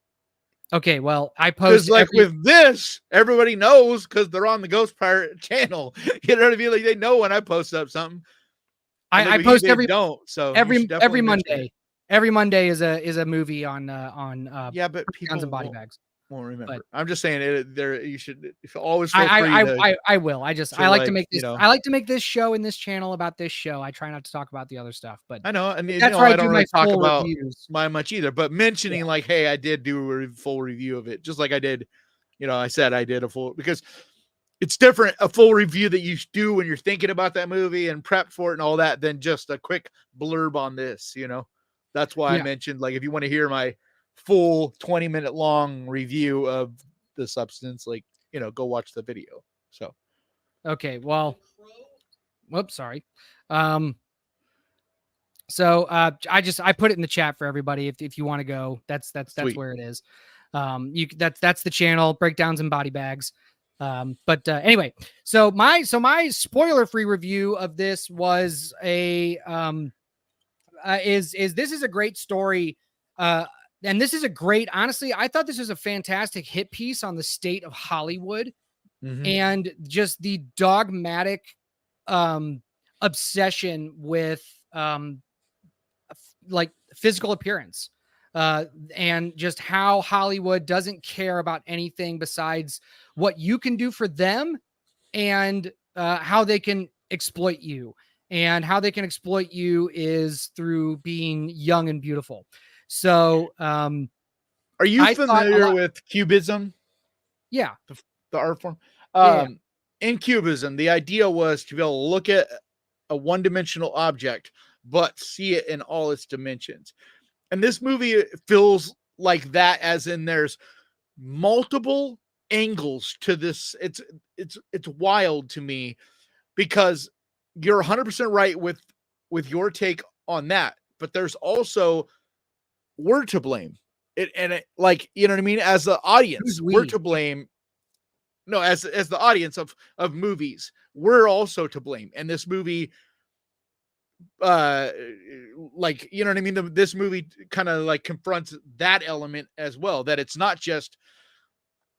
Okay, well, I post with this, everybody knows because they're on the Ghost Pirate channel. You know what I mean? Like, they know when I post up something. I post every Monday. Every Monday is a movie on but people and Body Bags won't remember. But I'm just saying you should always feel free I will. I like to make this I like to make this show and this channel about this show. I try not to talk about the other stuff, but I know, and that's where I don't really talk about reviews. my much either. But mentioning like, hey, I did do a full review of it, just like I did. I said I did a full, because it's different, a full review that you do when you're thinking about that movie and prep for it and all that, than just a quick blurb on this. That's why I mentioned, like, if you want to hear my full 20-minute long review of The Substance, like, go watch the video. So, okay, well, whoops, sorry. So I put it in the chat for everybody. If you want to go, that's where it is. That's the channel, Breakdowns and Body Bags. But anyway, so my spoiler-free review of this was is this is a great story. And this is a great, honestly, I thought this was a fantastic hit piece on the state of Hollywood and just the dogmatic obsession with like physical appearance and just how Hollywood doesn't care about anything besides what you can do for them and how they can exploit you. And how they can exploit you is through being young and beautiful. So, are you familiar with Cubism? Yeah. The art form. Yeah. In Cubism, the idea was to be able to look at a one-dimensional object, but see it in all its dimensions. And this movie feels like that, as in there's multiple angles to this. It's wild to me because you're 100% right with your take on that, but there's also we're to blame. Like, you know what I mean? As the audience, we're to blame. No, as the audience of movies, we're also to blame. And this movie, like, you know what I mean? This movie kind of like confronts that element as well, that it's not just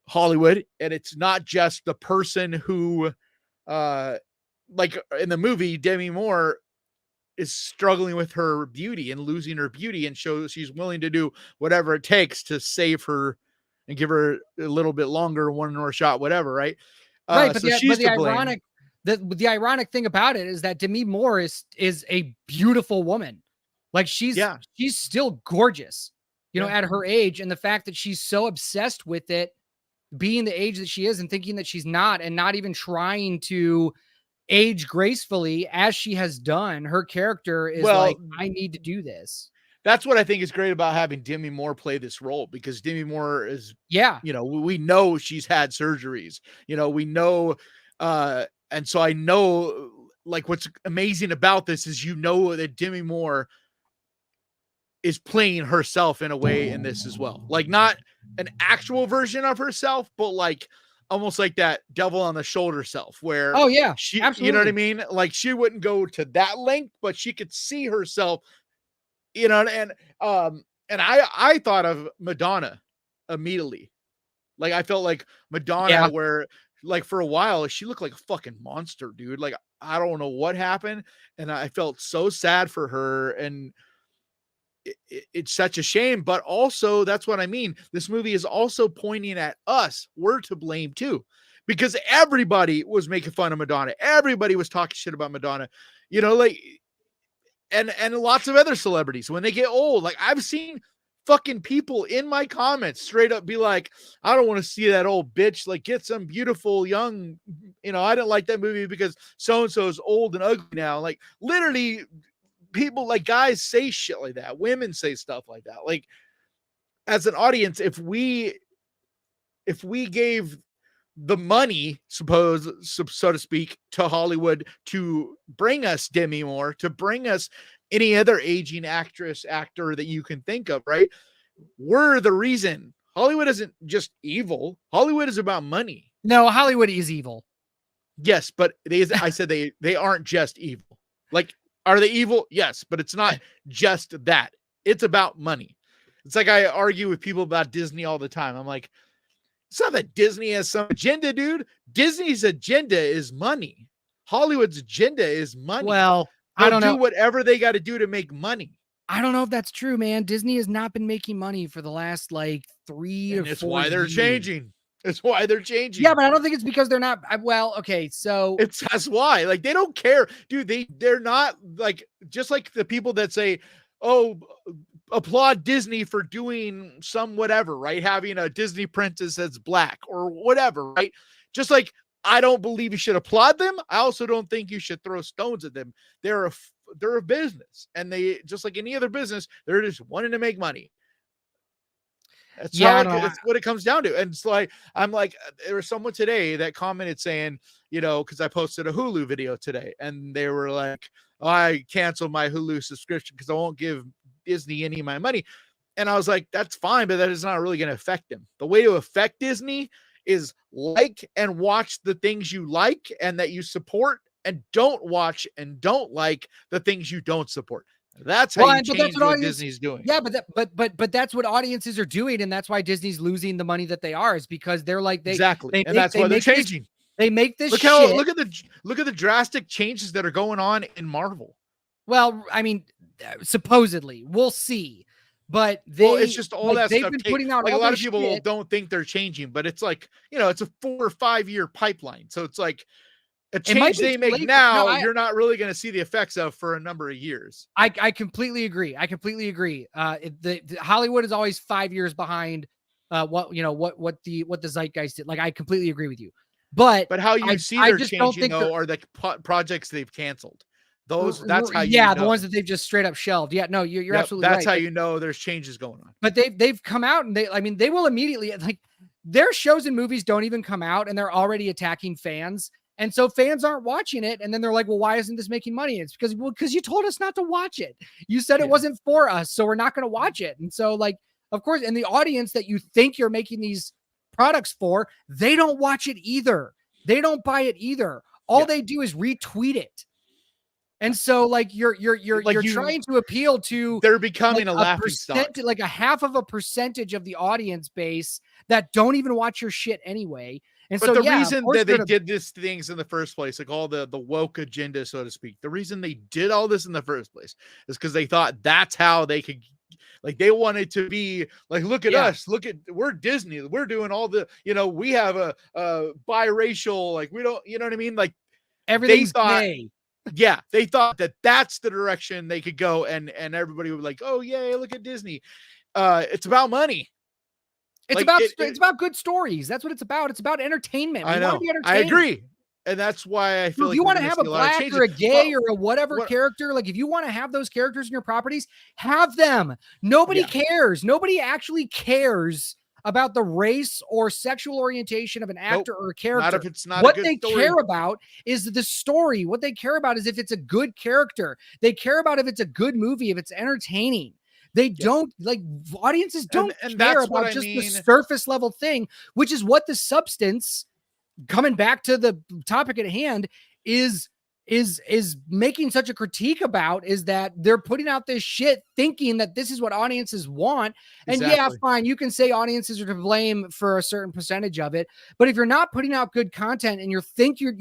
Hollywood and it's not just the person who, like in the movie, Demi Moore is struggling with her beauty and losing her beauty and shows she's willing to do whatever it takes to save her and give her a little bit longer, one more shot, whatever. Right. Right. But, so she's the ironic thing about it is that Demi Moore is a beautiful woman. Like she's still gorgeous, you know, at her age. And the fact that she's so obsessed with it, being the age that she is and thinking that she's not, and not even trying to age gracefully as she has done. Her character is like, I need to do this. That's what I think is great about having Demi Moore play this role, because Demi Moore is, you know, we know she's had surgeries, you know, we know, and so I know, like, what's amazing about this is, you know, that Demi Moore is playing herself in a way in this as well. Like, not an actual version of herself, but like almost like that devil on the shoulder self where, she, absolutely. You know what I mean? Like, she wouldn't go to that length, but she could see herself, you know, and I thought of Madonna immediately. Like, I felt like Madonna where, like, for a while she looked like a fucking monster, dude. Like, I don't know what happened. And I felt so sad for her. And it's such a shame, but also that's what I mean. This movie is also pointing at us. We're to blame too, because everybody was making fun of Madonna. Everybody was talking shit about Madonna, you know, like, and lots of other celebrities when they get old. Like, I've seen fucking people in my comments straight up be like, I don't want to see that old bitch. Like, get some beautiful young, you know, I didn't like that movie because so-and-so is old and ugly now. Like, literally, people, like, guys say shit like that. Women say stuff like that. Like, as an audience, if we gave the money, so to speak, to Hollywood to bring us Demi Moore, to bring us any other aging actor that you can think of, right? We're the reason. Hollywood isn't just evil. Hollywood is about money. No, Hollywood is evil. Yes, but I said they aren't just evil. Like, are they evil? Yes, but it's not just that. It's about money. It's like I argue with people about Disney all the time. I'm like, it's not that Disney has some agenda, dude. Disney's agenda is money. Hollywood's agenda is money. Well, I don't know. Do whatever they got to do to make money. I don't know if that's true, man. Disney has not been making money for the last like 3 to 4 years. It's why they're changing. It's why they're changing. Yeah, but I don't think it's because they're not. Well, okay, so that's why. Like, they don't care, dude. They're not, like, just like the people that say, oh, applaud Disney for doing some whatever, right? Having a Disney princess that's black or whatever, right? Just like, I don't believe you should applaud them. I also don't think you should throw stones at them. They're a business, and they, just like any other business, they're just wanting to make money. That's what it comes down to. And it's like, I'm like, there was someone today that commented saying, you know, because I posted a Hulu video today, and they were like, oh, I canceled my Hulu subscription because I won't give Disney any of my money. And I was like, that's fine, but that is not really going to affect them. The way to affect Disney is like and watch the things you like and that you support, and don't watch and don't like the things you don't support. That's how you but change what audience, Disney's doing. Yeah, but that's what audiences are doing, and that's why Disney's losing the money that they are, is because they're like exactly, and that's why they're changing. They make this look at the drastic changes that are going on in Marvel. Well, I mean, supposedly, we'll see. But it's just all that they've stuff. Been putting out like all a lot of people shit. don't think they're changing, but it's like, it's a 4 or 5 year pipeline. So it's like a change they make now, you're not really going to see the effects of for a number of years. I completely agree. The Hollywood is always 5 years behind what the zeitgeist did. Like, I completely agree with you. But how you see they're changing though are the projects they've canceled. That's how you know. The ones that they've just straight up shelved. Yeah, no, you're absolutely right. That's how you know there's changes going on. But they've come out and they will immediately, like, their shows and movies don't even come out and they're already attacking fans. And so fans aren't watching it. And then they're like, well, why isn't this making money? It's because you told us not to watch it. You said it wasn't for us, so we're not going to watch it. And so, like, of course, and the audience that you think you're making these products for, they don't watch it either. They don't buy it either. All they do is retweet it. And so, like, you're trying to appeal to, they're becoming like, a laughing stock, like a 0.5% of the audience base that don't even watch your shit anyway. And but so, the reason that they did these things in the first place, like all the woke agenda, so to speak, the reason they did all this in the first place is because they thought that's how they could, like, they wanted to be like, look at us, we're Disney, we're doing all the, we have a biracial, like, we don't, you know what I mean? Like, everything's gay. Yeah, they thought that that's the direction they could go, and everybody would be like, oh yay, look at Disney. It's about money. It's about good stories. That's what it's about. It's about entertainment. I know. I agree. And that's why I feel like if you want to have a black or a gay or a whatever character, like, if you want to have those characters in your properties, have them. Nobody cares. Nobody actually cares about the race or sexual orientation of an actor or a character. Not if it's not what a good they story. care about is the story. What they care about is if it's a good character. They care about if it's a good movie, if it's entertaining. They don't, like, audiences don't care about just the surface level thing, which is what the substance, coming back to the topic at hand, is making such a critique about, is that they're putting out this shit thinking that this is what audiences want. And yeah, fine, you can say audiences are to blame for a certain percentage of it, but if you're not putting out good content and you think you're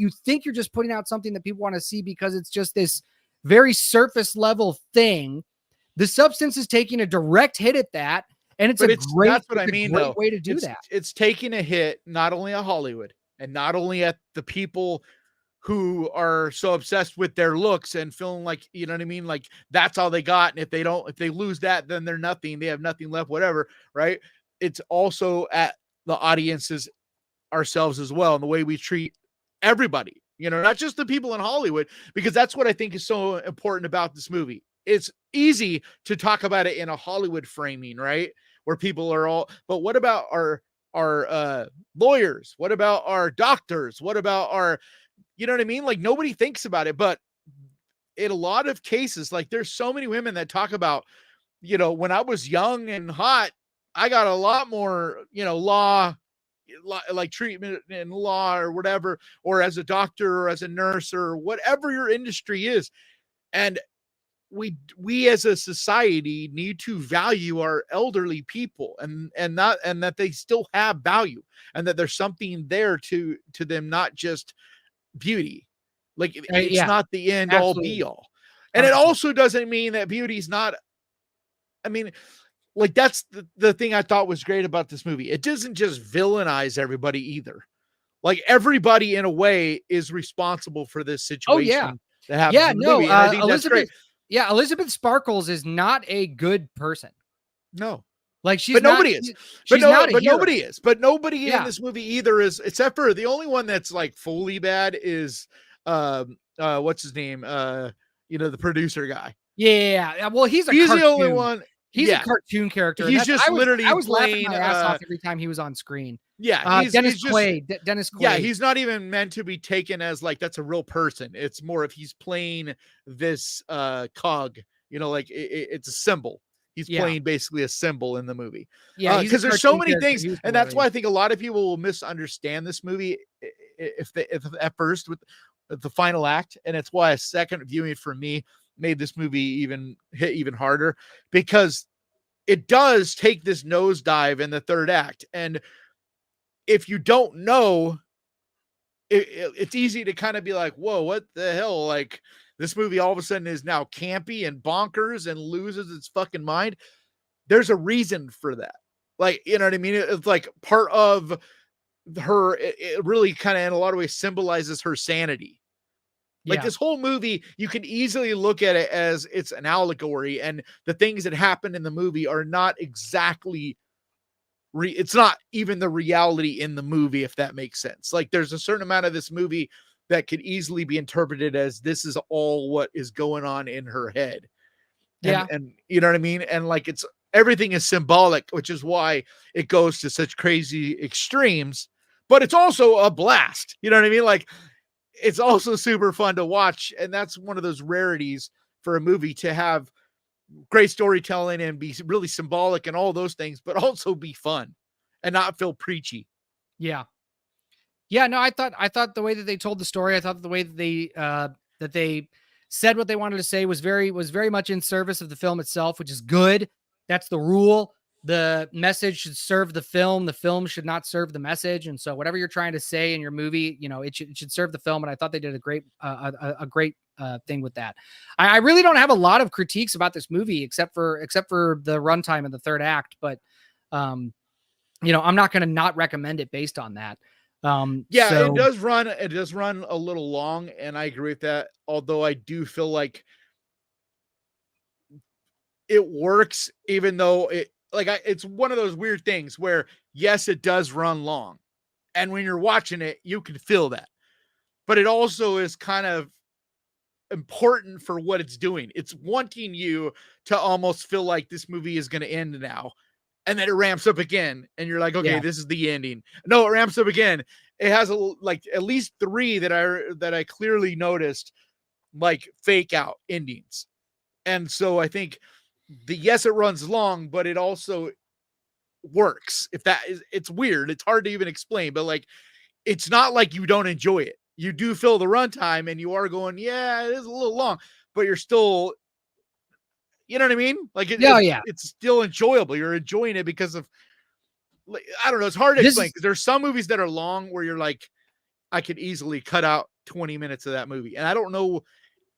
just putting out something that people want to see because it's just this very surface level thing, the substance is taking a direct hit at that. And it's that's what I mean, great way to do that. It's taking a hit not only at Hollywood and not only at the people who are so obsessed with their looks and feeling like, you know what I mean? Like, that's all they got. And if they lose that, then they're nothing. They have nothing left, whatever. Right. It's also at the audiences ourselves as well. And the way we treat everybody, not just the people in Hollywood, because that's what I think is so important about this movie. It's easy to talk about it in a Hollywood framing, right? Where people are all, but what about our lawyers? What about our doctors? What about our, you know what I mean? Like, nobody thinks about it, but in a lot of cases, like, there's so many women that talk about, when I was young and hot, I got a lot more, law, like treatment in law or whatever, or as a doctor or as a nurse or whatever your industry is. And we as a society need to value our elderly people and that they still have value and that there's something there to them, not just beauty. Like, it's not the end all be all. And it also doesn't mean that beauty's not, I mean, like, that's the thing I thought was great about this movie. It doesn't just villainize everybody either. Like, everybody in a way is responsible for this situation. That happens in the movie. And I think that's great. Yeah, Elizabeth Sparkles is not a good person. No. Like, she's but not, nobody is. But nobody is. But nobody in this movie either is, except for the only one that's like fully bad is what's his name? The producer guy. Yeah. Well, he's the only one. He's a cartoon character. He's just literally I was laughing my ass off every time he was on screen. Yeah, Dennis Quaid. Yeah, he's not even meant to be taken as like that's a real person. It's more if he's playing this cog, like it's a symbol. He's playing basically a symbol in the movie. Yeah, because there's so many things, and that's why I think a lot of people will misunderstand this movie if at first with the final act, and it's why a second viewing for me made this movie even hit even harder, because it does take this nosedive in the third act. And if you don't know, it's easy to kind of be like, whoa, what the hell? Like, this movie all of a sudden is now campy and bonkers and loses its fucking mind. There's a reason for that. Like, you know what I mean? It's like part of her, it really kind of in a lot of ways symbolizes her sanity. Like, this whole movie, you can easily look at it as it's an allegory, and the things that happen in the movie are not exactly it's not even the reality in the movie, if that makes sense. Like, there's a certain amount of this movie that could easily be interpreted as this is all what is going on in her head. And you know what I mean? And like, it's everything is symbolic, which is why it goes to such crazy extremes, but it's also a blast. You know what I mean? Like, it's also super fun to watch. And that's one of those rarities for a movie, to have great storytelling and be really symbolic and all those things, but also be fun and not feel preachy. Yeah. No, I thought the way that they told the story, I thought the way that they said what they wanted to say was very much in service of the film itself, which is good. That's the rule. The message should serve the film. The film should not serve the message. And so whatever you're trying to say in your movie, you know, it should serve the film. And I thought they did a great thing with that. I really don't have a lot of critiques about this movie, except for the runtime in the third act. But, you know, I'm not going to not recommend it based on that. It does run a little long, and I agree with that. Although I do feel like it works, even though it's one of those weird things where, yes, it does run long, and when you're watching it, you can feel that, but it also is kind of important for what it's doing. It's wanting you to almost feel like this movie is going to end now. And then it ramps up again, and you're like, okay, this is the ending. No, it ramps up again. It has at least 3 that I clearly noticed, like, fake out endings. And so I think yes, it runs long, but it also works. It's weird. It's hard to even explain, but like, it's not like you don't enjoy it. You do feel the runtime, and you are going, yeah, it is a little long, but you're still, you know what I mean? Like, it's still enjoyable. You're enjoying it because of, like, I don't know. It's hard to explain, because there's some movies that are long where you're like, I could easily cut out 20 minutes of that movie. And I don't know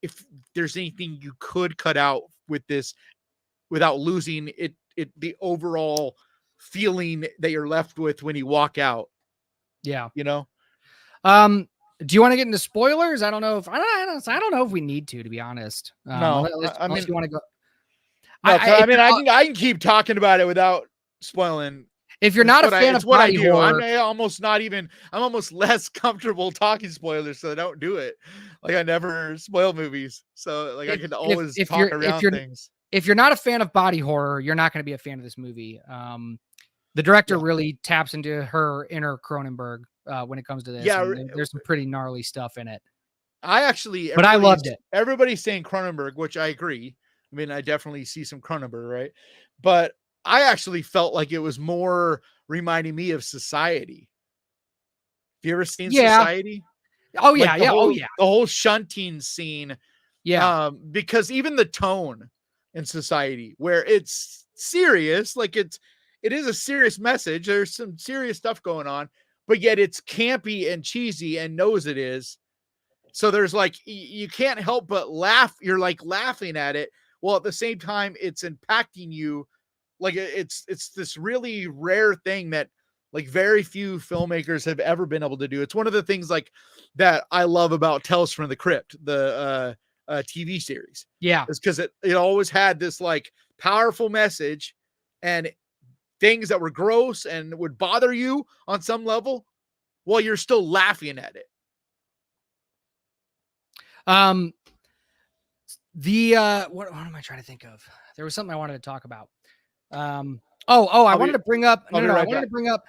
if there's anything you could cut out with this without losing the overall feeling that you're left with when you walk out. Yeah. You know? Do you want to get into spoilers? I don't know if we need to be honest. No, unless you want to go. No, I can keep talking about it without spoiling. If you're not a fan of body horror, I'm almost less comfortable talking spoilers, so I don't do it. Like, I never spoil movies, so like, I can always talk around things. If you're not a fan of body horror, you're not going to be a fan of this movie. The director really taps into her inner Cronenberg when it comes to this. Yeah, there's some pretty gnarly stuff in it. I loved it. Everybody's saying Cronenberg, which I agree. I mean, I definitely see some Cronenberg, right? But I actually felt like it was more reminding me of Society. Have you ever seen Society? Oh yeah, The whole shunting scene. Yeah. Because even the tone in Society, where it's serious, like it is a serious message. There's some serious stuff going on, but yet it's campy and cheesy and knows it is. So there's like, you can't help but laugh. You're like laughing at it, while at the same time it's impacting you. Like, it's this really rare thing that, like, very few filmmakers have ever been able to do. It's one of the things, like, that I love about Tales from the Crypt, the TV series. Yeah. It's because it always had this, like, powerful message and things that were gross and would bother you on some level while you're still laughing at it. What am I trying to think of? There was something I wanted to talk about. I wanted to bring up. I wanted to bring up.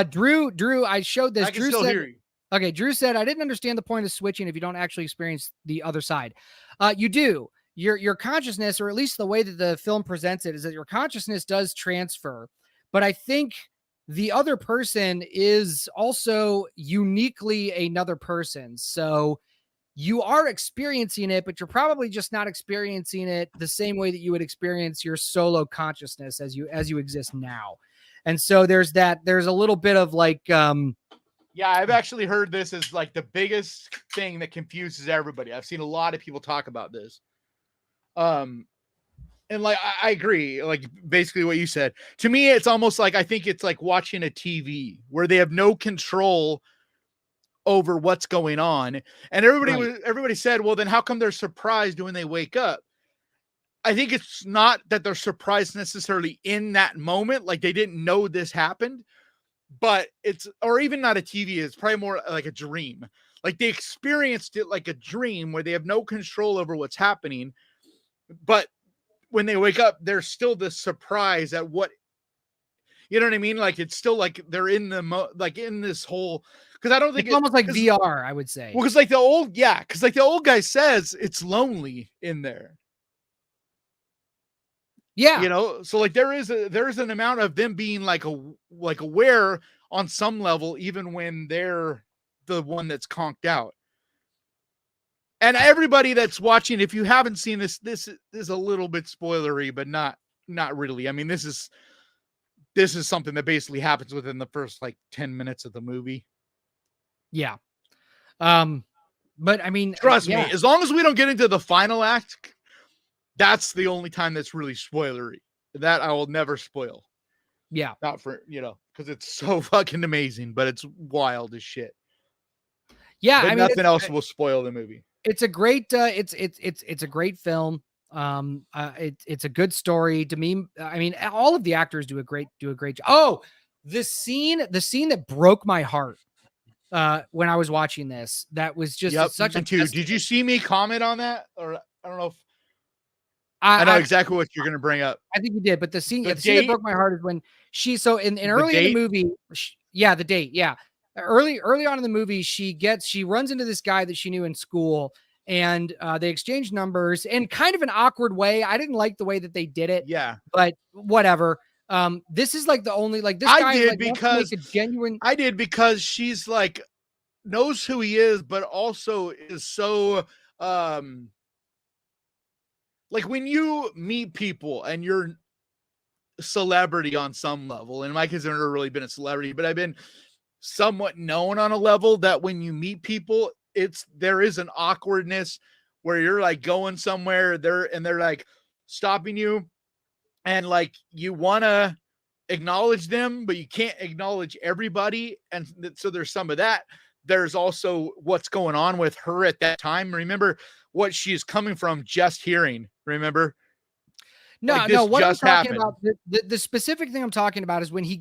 Drew, I showed this. I can still hear you. Okay, Drew said, I didn't understand the point of switching if you don't actually experience the other side. You do. Your consciousness, or at least the way that the film presents it, is that your consciousness does transfer. But I think the other person is also uniquely another person. So you are experiencing it, but you're probably just not experiencing it the same way that you would experience your solo consciousness as you exist now. And so there's a little bit of like, yeah, I've actually heard this as like the biggest thing that confuses everybody. I've seen a lot of people talk about this. And like, I agree, like basically what you said. To me, it's almost like, I think it's like watching a TV where they have no control over what's going on. And everybody said, well, then how come they're surprised when they wake up? I think it's not that they're surprised necessarily in that moment, like they didn't know this happened, but it's, or even not a TV, it's probably more like a dream. Like they experienced it like a dream where they have no control over what's happening. But when they wake up, there's still this surprise at what, you know what I mean? Like it's still like they're in the like in this whole, because I don't think it's almost like VR, I would say. Well, because like the old guy says it's lonely in there. Yeah, you know, so like there's an amount of them being like aware on some level, even when they're the one that's conked out. And everybody that's watching, if you haven't seen this is a little bit spoilery, but not really. I mean, this is something that basically happens within the first like 10 minutes of the movie. Yeah. But I mean, trust me, as long as we don't get into the final act, that's the only time that's really spoilery. That I will never spoil. Yeah. Not for, because it's so fucking amazing, but it's wild as shit. Yeah. But I mean, nothing else will spoil the movie. It's a great, it's a great film. It's a good story to me. I mean, all of the actors do a great job. Oh, the scene that broke my heart when I was watching this, that was just such a too. Did you see me comment on that? Or I don't know if I know exactly what you're going to bring up. I think you did, but the scene that broke my heart is when she, so in early in the movie, the date. Yeah. Early on in the movie, she runs into this guy that she knew in school, and they exchange numbers in kind of an awkward way. I didn't like the way that they did it. Yeah. But whatever. This is like the only, like this guy I did because she's like knows who he is, but also is so like when you meet people and you're a celebrity on some level, and in my case, I've never really been a celebrity, but I've been somewhat known on a level that when you meet people, there is an awkwardness where you're like going somewhere they're like stopping you, and like you want to acknowledge them, but you can't acknowledge everybody. And so there's some of that. There's also what's going on with her at that time. Remember what she is coming from, just hearing, remember? What I'm talking about, the specific thing I'm talking about is when he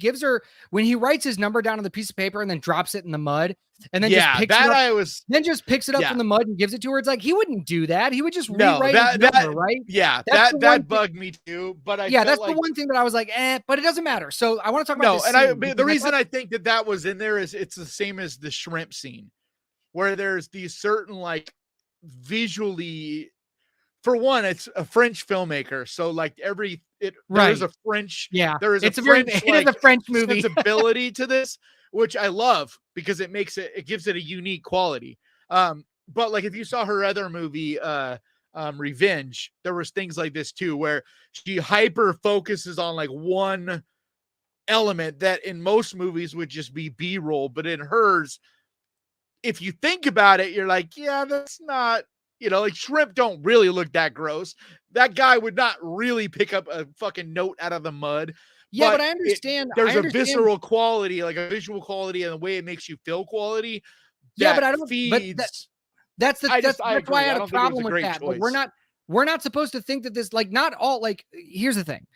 writes his number down on the piece of paper and then drops it in the mud, and then just picks it up from the mud and gives it to her. It's like, he wouldn't do that. He would just rewrite his number, right? Yeah, that bugged me too. But that's the one thing that I was like, but it doesn't matter. So I want to talk about this. The reason I think that was in there is it's the same as the shrimp scene, where there's these certain like visually. For one, it's a French filmmaker, so like there is a French, there is a French movie sensibility to this, which I love because it gives it a unique quality. But like if you saw her other movie, Revenge, there was things like this too, where she hyper focuses on like one element that in most movies would just be B-roll, but in hers, if you think about it, you're like, yeah, that's not. Like shrimp don't really look that gross. That guy would not really pick up a fucking note out of the mud. Yeah, but I understand. There's a visceral quality, like a visual quality, and the way it makes you feel quality. Yeah, but I don't. That's why I had a problem with that. But we're not supposed to think that this, like, not all. Like, here's the thing.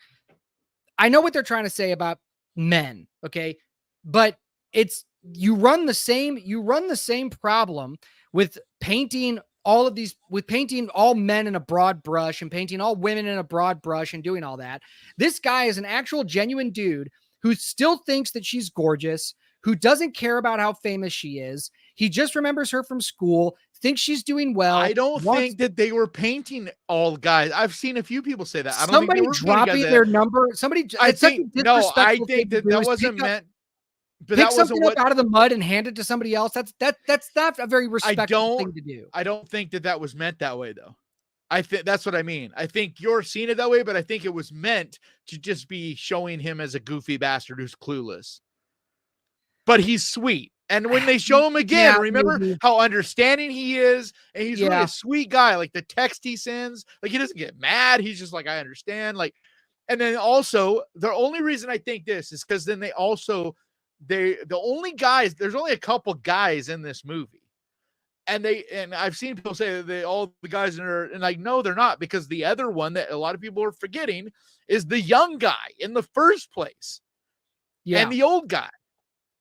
I know what they're trying to say about men, okay, but you run the same problem with painting all men in a broad brush and painting all women in a broad brush and doing all that. This guy is an actual genuine dude who still thinks that she's gorgeous, who doesn't care about how famous she is. He just remembers her from school, thinks she's doing well. I don't think that they were painting all guys. I've seen a few people say that. I don't somebody think they were dropping their number. I think that wasn't meant. But pick that wasn't something what up out of the mud and hand it to somebody else. That's not a very respectful thing to do. I don't think that was meant that way though. I think that's what I mean. I think you're seeing it that way, but I think it was meant to just be showing him as a goofy bastard who's clueless. But he's sweet. And when they show him again, remember how understanding he is, and he's really a sweet guy. Like the text he sends, like he doesn't get mad. He's just like, I understand. Like, and then also the only reason I think this is because then the only guys, there's only a couple guys in this movie. And I've seen people say that all the guys and like, no, they're not, because the other one that a lot of people are forgetting is the young guy in the first place. Yeah. And the old guy.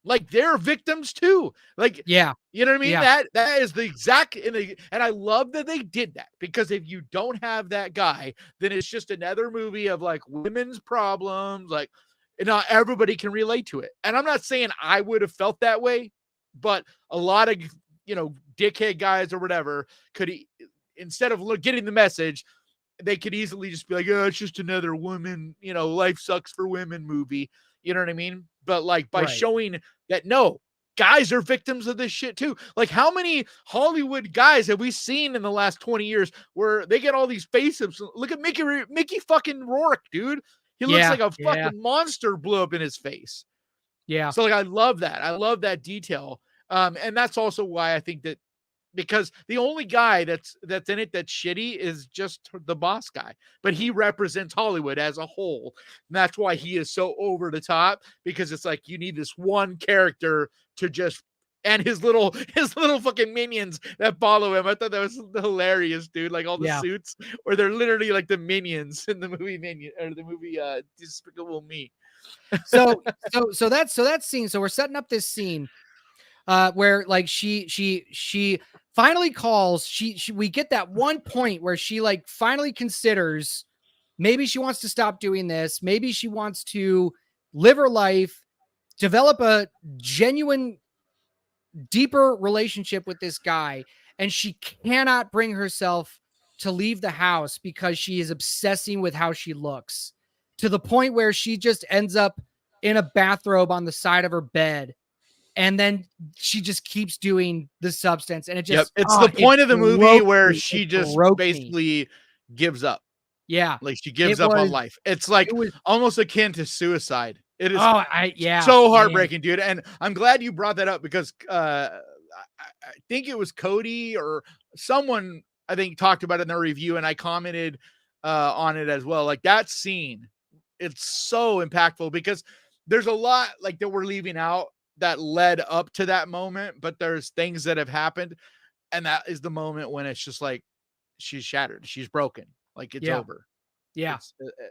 Like they're victims too. Like, yeah, you know what I mean? Yeah. That is the exact, and I love that they did that, because if you don't have that guy, then it's just another movie of like women's problems. Like, and not everybody can relate to it. And I'm not saying I would have felt that way, but a lot of, dickhead guys or whatever could, instead of getting the message, they could easily just be like, oh, it's just another woman, life sucks for women movie. You know what I mean? But like by showing that, no, guys are victims of this shit too. Like how many Hollywood guys have we seen in the last 20 years where they get all these face-ups? Look at Mickey fucking Rourke, dude. He looks like a fucking monster blew up in his face. Yeah. So like, I love that. I love that detail. And that's also why I think that, because the only guy that's in it that's shitty is just the boss guy, but he represents Hollywood as a whole. And that's why he is so over the top, because it's like, you need this one character to just, and his little fucking minions that follow him. I thought that was hilarious, dude. Like all the suits where they're literally like the minions in the movie Despicable Me. So that scene. So we're setting up this scene where like she finally calls. We get that one point where she like finally considers maybe she wants to stop doing this. Maybe she wants to live her life, develop a genuine, deeper relationship with this guy. And she cannot bring herself to leave the house because she is obsessing with how she looks, to the point where she just ends up in a bathrobe on the side of her bed. And then she just keeps doing the substance. And it just, it's the point of the movie where she just basically gives up. Yeah. Like she gives up on life. It's like almost akin to suicide. It is so heartbreaking, dude. And I'm glad you brought that up, because I think it was Cody or someone, I think, talked about it in their review, and I commented on it as well. Like that scene, it's so impactful, because there's a lot like that we're leaving out that led up to that moment, but there's things that have happened, and that is the moment when it's just like she's shattered, she's broken, like it's over. Yeah,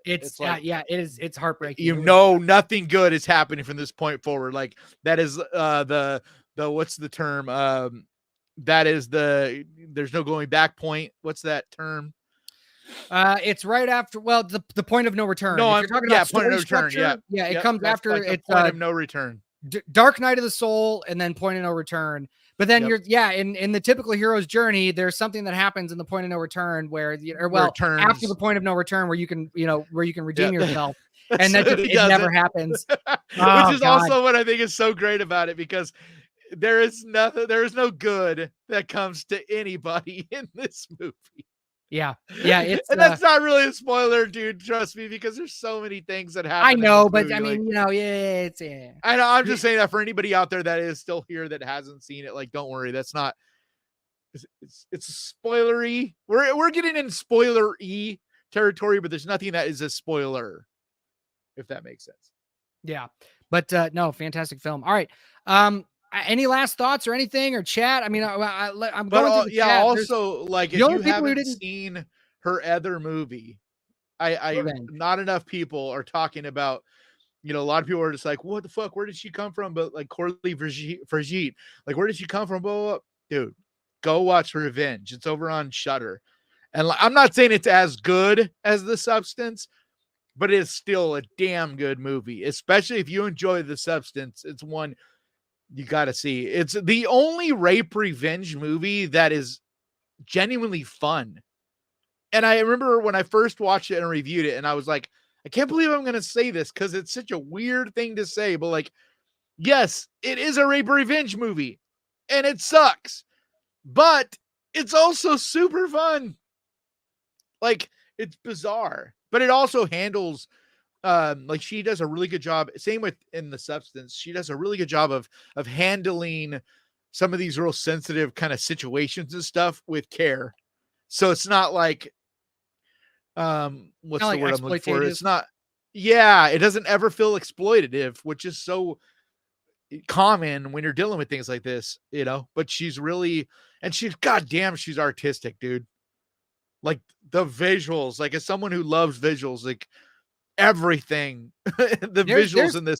it's like, it's heartbreaking. Nothing good is happening from this point forward. Like that is the what's the term? That is there's no going back point. What's that term? It's right after, the point of no return. No, I'm talking about point of no return. It comes after like it's point of no return. Dark Night of the Soul, and then Point of No Return. But then in the typical hero's journey, there's something that happens in the Point of No Return where, after the Point of No Return, where you can redeem yourself, and that it never happens. Which is also what I think is so great about it, because there is no good that comes to anybody in this movie. Yeah. It's, and that's not really a spoiler, dude. Trust me, because there's so many things that happen. I know, but I mean, it's. I know. I'm just saying that for anybody out there that is still here that hasn't seen it. Like, don't worry, that's not. It's spoilery. We're getting in spoiler-y territory, but there's nothing that is a spoiler, if that makes sense. Yeah, but no, fantastic film. All right. Any last thoughts or anything, or chat? I mean, I'm going to chat. Also, like, if you haven't seen her other movie, I not enough people are talking about. A lot of people are just like, "What the fuck? Where did she come from?" But like Coralie Brigitte, like, where did she come from? Blah, blah, blah. Dude, go watch Revenge. It's over on Shudder, and I'm not saying it's as good as The Substance, but it's still a damn good movie. Especially if you enjoy The Substance, it's one you got to see. It's the only rape revenge movie that is genuinely fun. And I remember when I first watched it and reviewed it, and I was like, I can't believe I'm going to say this because it's such a weird thing to say, but like, yes, it is a rape revenge movie and it sucks, but it's also super fun. Like, it's bizarre, but it also handles, like, she does a really good job. Same with In the Substance. She does a really good job of handling some of these real sensitive kind of situations and stuff with care. So it's not like, what's Not the like word I'm looking for? exploitative. It's not, yeah, it doesn't ever feel exploitative, which is so common when you're dealing with things like this, you know. But she's really, and she's, goddamn, she's artistic, dude. Like, the visuals, like, as someone who loves visuals, like, everything, the visuals in this,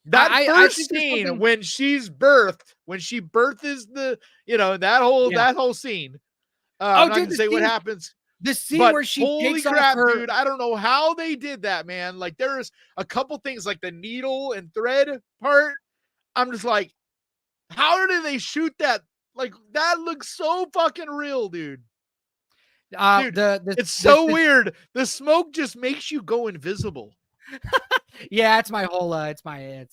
that I first think there's scene something. when she's birthed, when she births the, you know, that whole scene. I'm not Dude, gonna say what happens, the scene but where she holy takes off crap, her. dude, I don't know how they did that, man. Like, there's a couple things, like the needle and thread part. I'm just like, how did they shoot that? Like, that looks so fucking real, dude. Dude, it's so weird. The smoke just makes you go invisible. Yeah, it's my whole it's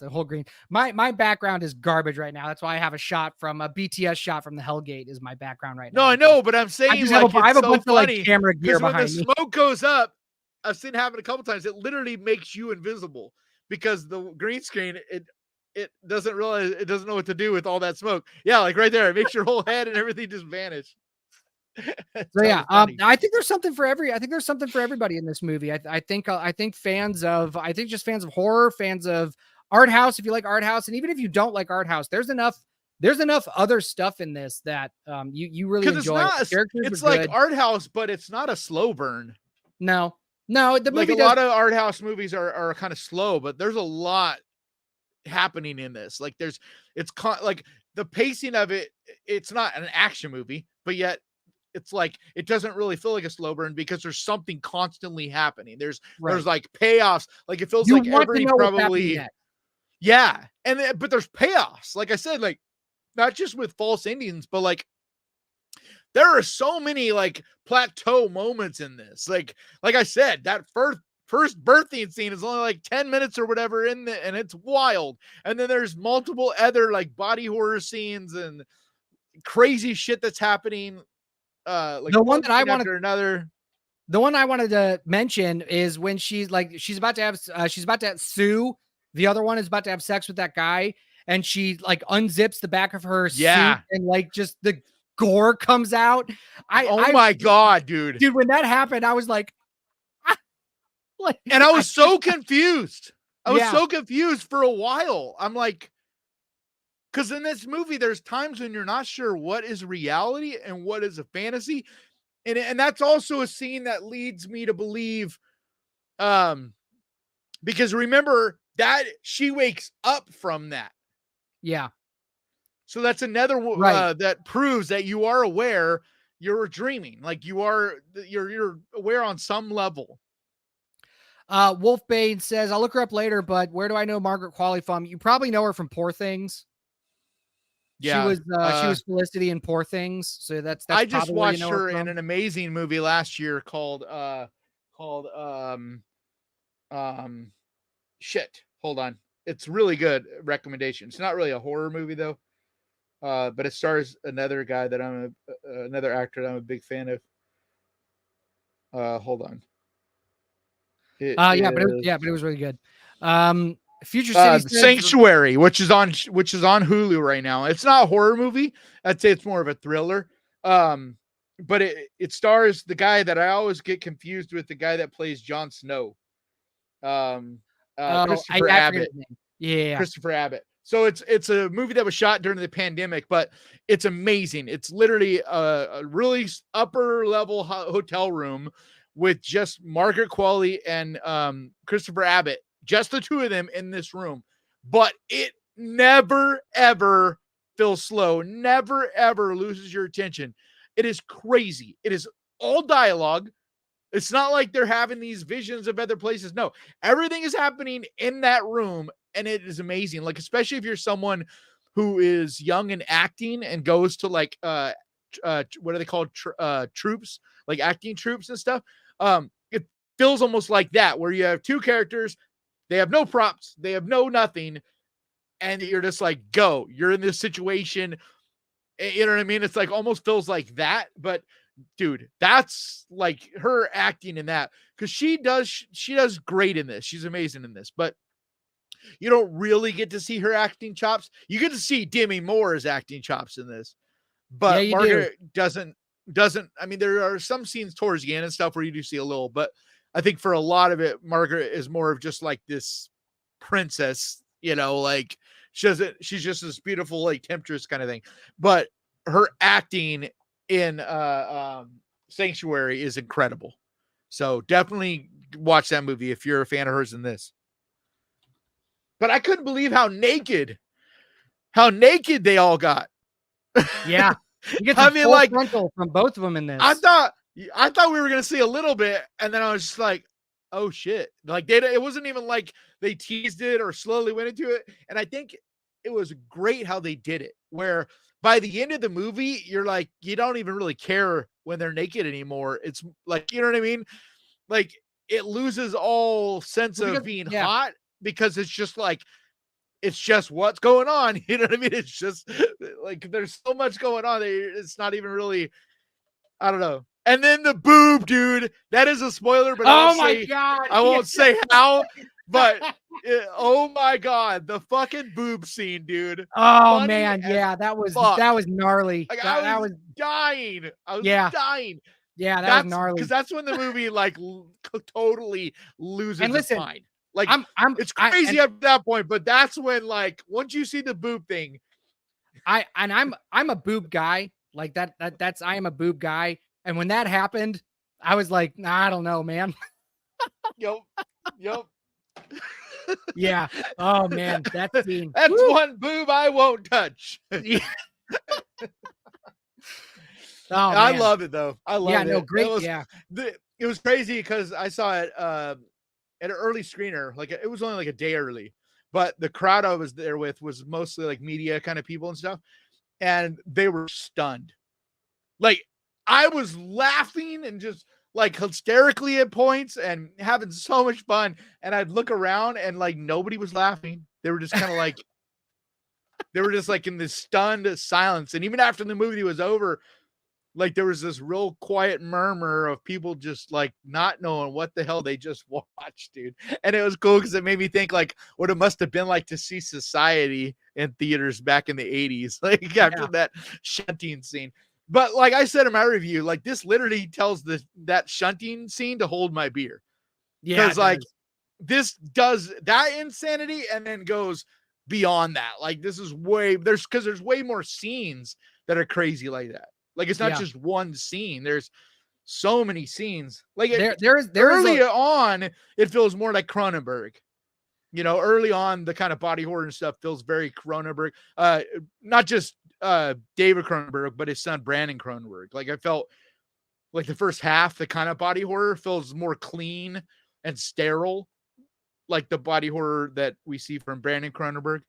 a whole green. My background is garbage right now. That's why I have a shot from a BTS shot from the Hellgate is my background right now. No, I know, but I'm saying, I like, have a it's so bunch of like funny camera gear because when the behind me. smoke goes up, I've seen it happen a couple times. It literally makes you invisible because the green screen, it doesn't realize, it doesn't know what to do with all that smoke. Yeah, like right there, it makes your whole head and everything just vanish. So yeah, I think there's something for everybody in this movie. I think fans of fans of horror, fans of art house, if you like art house, and even if you don't like art house, there's enough other stuff in this that you really enjoy. It's like art house, but it's not a slow burn. No, the like movie a lot of art house movies are kind of slow, but there's a lot happening in this. Like, like the pacing of it, it's not an action movie, but yet it's like, it doesn't really feel like a slow burn because there's something constantly happening. There's like payoffs. Like, it feels like every probably, yeah. And but there's payoffs. Like I said, like, not just with false endings, but like, there are so many like plateau moments in this. Like I said, that first birthing scene is only like 10 minutes or whatever and it's wild. And then there's multiple other like body horror scenes and crazy shit that's happening. Like, the one that I wanted, another. The one I wanted to mention is when she's about to have Sue. The other one is about to have sex with that guy, and she like unzips the back of her suit, and like just the gore comes out. My god, dude! When that happened, I was like, and I was so confused. I was so confused for a while. I'm like, because in this movie, there's times when you're not sure what is reality and what is a fantasy. And that's also a scene that leads me to believe, because remember that she wakes up from that. Yeah. So that's another, that proves that you are aware you're dreaming. Like, you're aware on some level. Wolfbane says, I'll look her up later, but where do I know Margaret Qualley from? You probably know her from Poor Things. Yeah, she was Felicity in Poor Things. So that's I just watched her in an amazing movie last year called shit. Hold on. It's really good. Recommendation. It's not really a horror movie though. But it stars another guy that another actor that I'm a big fan of. Hold on. But it was really good. Future City Sanctuary, which is on Hulu right now. It's not a horror movie. I'd say it's more of a thriller. But it stars the guy that I always get confused with, the guy that plays Jon Snow. Christopher Abbott. Yeah. Christopher Abbott. So it's a movie that was shot during the pandemic, but it's amazing. It's literally a really upper level hotel room with just Margaret Qualley and Christopher Abbott, just the two of them in this room. But it never, ever feels slow, never, ever loses your attention. It is crazy. It is all dialogue. It's not like they're having these visions of other places. No, everything is happening in that room, and it is amazing. Like, especially if you're someone who is young and acting and goes to like what are they called, troops, like acting troops and stuff. It feels almost like that, where you have two characters, they have no props, they have no nothing, and you're just like, go, you're in this situation. You know what I mean? It's like almost feels like that, but dude, that's like her acting in that, because she does great in this. She's amazing in this, but you don't really get to see her acting chops. You get to see Demi Moore's acting chops in this, but Margaret doesn't. I mean, there are some scenes towards the end and stuff where you do see a little, but I think for a lot of it, Margaret is more of just like this princess, you know, like she's just this beautiful, like temptress kind of thing. But her acting in Sanctuary is incredible. So definitely watch that movie if you're a fan of hers in this. But I couldn't believe how naked they all got. Yeah. You get like frontal from both of them in this. I thought we were gonna see a little bit, and then I was just like, "Oh shit!" Like it wasn't even like they teased it or slowly went into it. And I think it was great how they did it. Where by the end of the movie, you're like, you don't even really care when they're naked anymore. It's like, you know what I mean? Like it loses all sense of being hot, because it's just like, it's just what's going on. You know what I mean? It's just like, there's so much going on. It's not even really, I don't know. And then the boob, dude, that is a spoiler, but oh my God, I won't say how, but oh my God, the fucking boob scene, dude. Oh man. Yeah. That was gnarly. Like, I was dying. I was dying. Yeah. That was gnarly. Because that's when the movie like totally loses its mind. Like it's crazy at that point, but that's when, like, once you see the boob thing, I'm a boob guy. Like that's I am a boob guy. And when that happened, I was like, nah, I don't know, man. Yep. Yeah. Oh man, that scene. That's one boob I won't touch. Yeah. Oh, I love it though. I love it. No, great. It was crazy because I saw it at an early screener. Like it was only like a day early, but the crowd I was there with was mostly like media kind of people and stuff, and they were stunned. Like I was laughing and just like hysterically at points and having so much fun, and I'd look around and like nobody was laughing. They were just kind of like they were just like in this stunned silence. And even after the movie was over, like there was this real quiet murmur of people just like not knowing what the hell they just watched, dude. And it was cool because it made me think like what it must have been like to see Society in theaters back in the 80s, like after that shunting scene. But like I said in my review, like this literally tells that shunting scene to hold my beer. Yeah, because like this does that insanity and then goes beyond that. Like this is there's way more scenes that are crazy like that. Like it's not just one scene. There's so many scenes. Like early on, it feels more like Cronenberg. You know, early on, the kind of body horror and stuff feels very Cronenberg. Not just David Cronenberg, but his son Brandon Cronenberg. Like I felt like the first half, the kind of body horror feels more clean and sterile, like the body horror that we see from Brandon Cronenberg.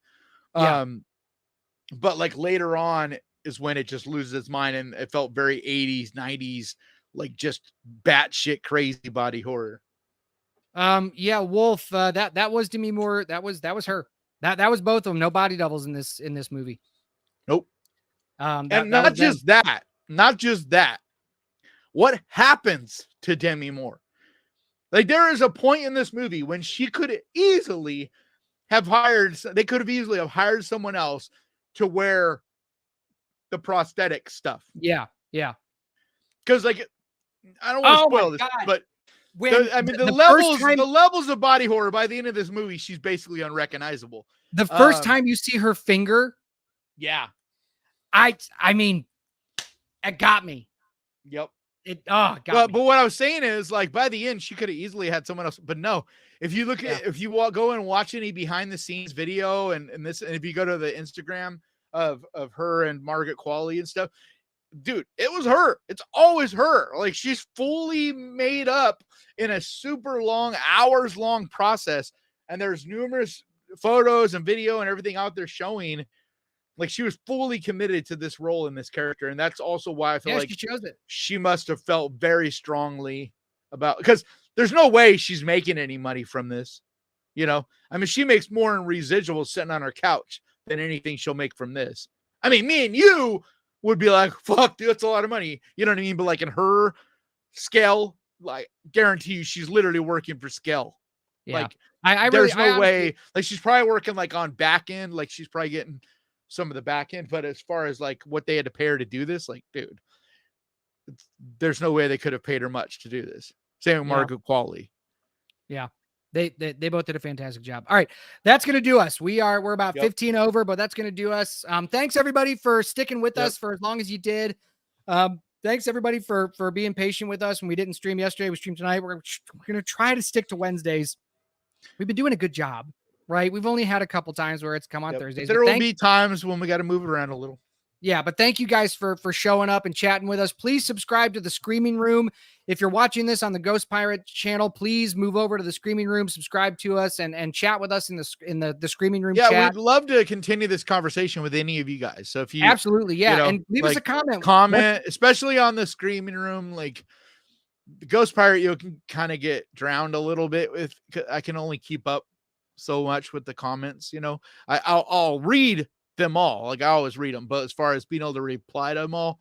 But like later on is when it just loses its mind, and it felt very 80s, 90s, like just batshit crazy body horror. Wolf, that was Demi Moore. That was her. That was both of them. No body doubles in this movie. Nope. And not just that. What happens to Demi Moore? Like there is a point in this movie when she could easily have hired someone else to wear the prosthetic stuff. Yeah. Because like I don't want to spoil this, but the levels of body horror by the end of this movie, she's basically unrecognizable. The first time you see her finger, I mean, it got me. Yep. Got me. But what I was saying is, like, by the end, she could have easily had someone else. But no, if you look at, if you go and watch any behind the scenes video and if you go to the Instagram of her and Margaret Qualley and stuff, dude, it was her. It's always her. Like she's fully made up in a super long, hours long process. And there's numerous photos and video and everything out there showing like she was fully committed to this role in this character. And that's also why I feel like she must have felt very strongly about, because there's no way she's making any money from this. You know, I mean, she makes more in residuals sitting on her couch than anything she'll make from this. I mean, me and you would be like, fuck, dude, that's a lot of money. You know what I mean? But like in her scale, like guarantee you she's literally working for scale. Yeah. Like I there's really, no way, like she's probably working like on back end, like she's probably getting some of the back end, but as far as like what they had to pay her to do this, like, dude, there's no way they could have paid her much to do this. Same with Margaret Qualley. Yeah. They both did a fantastic job. All right. That's going to do us. We're about 15 over, but that's going to do us. Thanks everybody for sticking with us for as long as you did. Thanks everybody for being patient with us when we didn't stream yesterday. We streamed tonight. We're going to try to stick to Wednesdays. We've been doing a good job, right? We've only had a couple times where it's come on Thursdays. There will be times when we got to move it around a little. Yeah, but thank you guys for showing up and chatting with us. Please subscribe to the Screaming Room. If you're watching this on the Ghost Pirate channel, please move over to the Screaming Room, subscribe to us, and chat with us in the Screaming Room chat. Yeah, we'd love to continue this conversation with any of you guys. So if you absolutely, yeah, you know, and leave us a comment. Comment, especially on the Screaming Room. Like the Ghost Pirate, you can kind of get drowned a little bit with. I can only keep up so much with the comments. You know, I'll read them all, like I always read them, but as far as being able to reply to them all,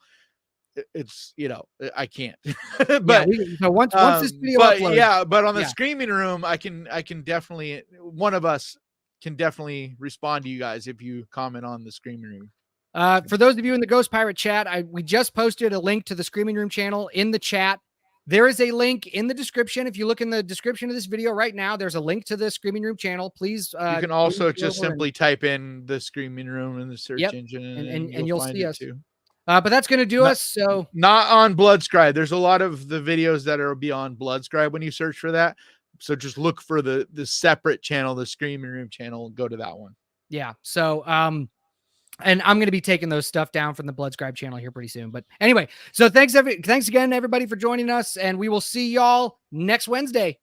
it's, you know, I can't. But so once this video uploads, but on the Screaming Room, I can definitely, one of us can definitely respond to you guys if you comment on the Screaming Room. For those of you in the Ghost Pirate chat, we just posted a link to the Screaming Room channel in the chat. There is a link in the description. If you look in the description of this video right now, there's a link to the Screaming Room channel. Please. You can also just simply type in the Screaming Room in the search engine and you'll see us too. But that's going to do us. So not on Bloodscribe. There's a lot of the videos that are beyond Bloodscribe when you search for that. So just look for the separate channel, the Screaming Room channel, and go to that one. Yeah. So, and I'm going to be taking those stuff down from the Bloodscribe channel here pretty soon. But anyway, so thanks again, everybody, for joining us, and we will see y'all next Wednesday.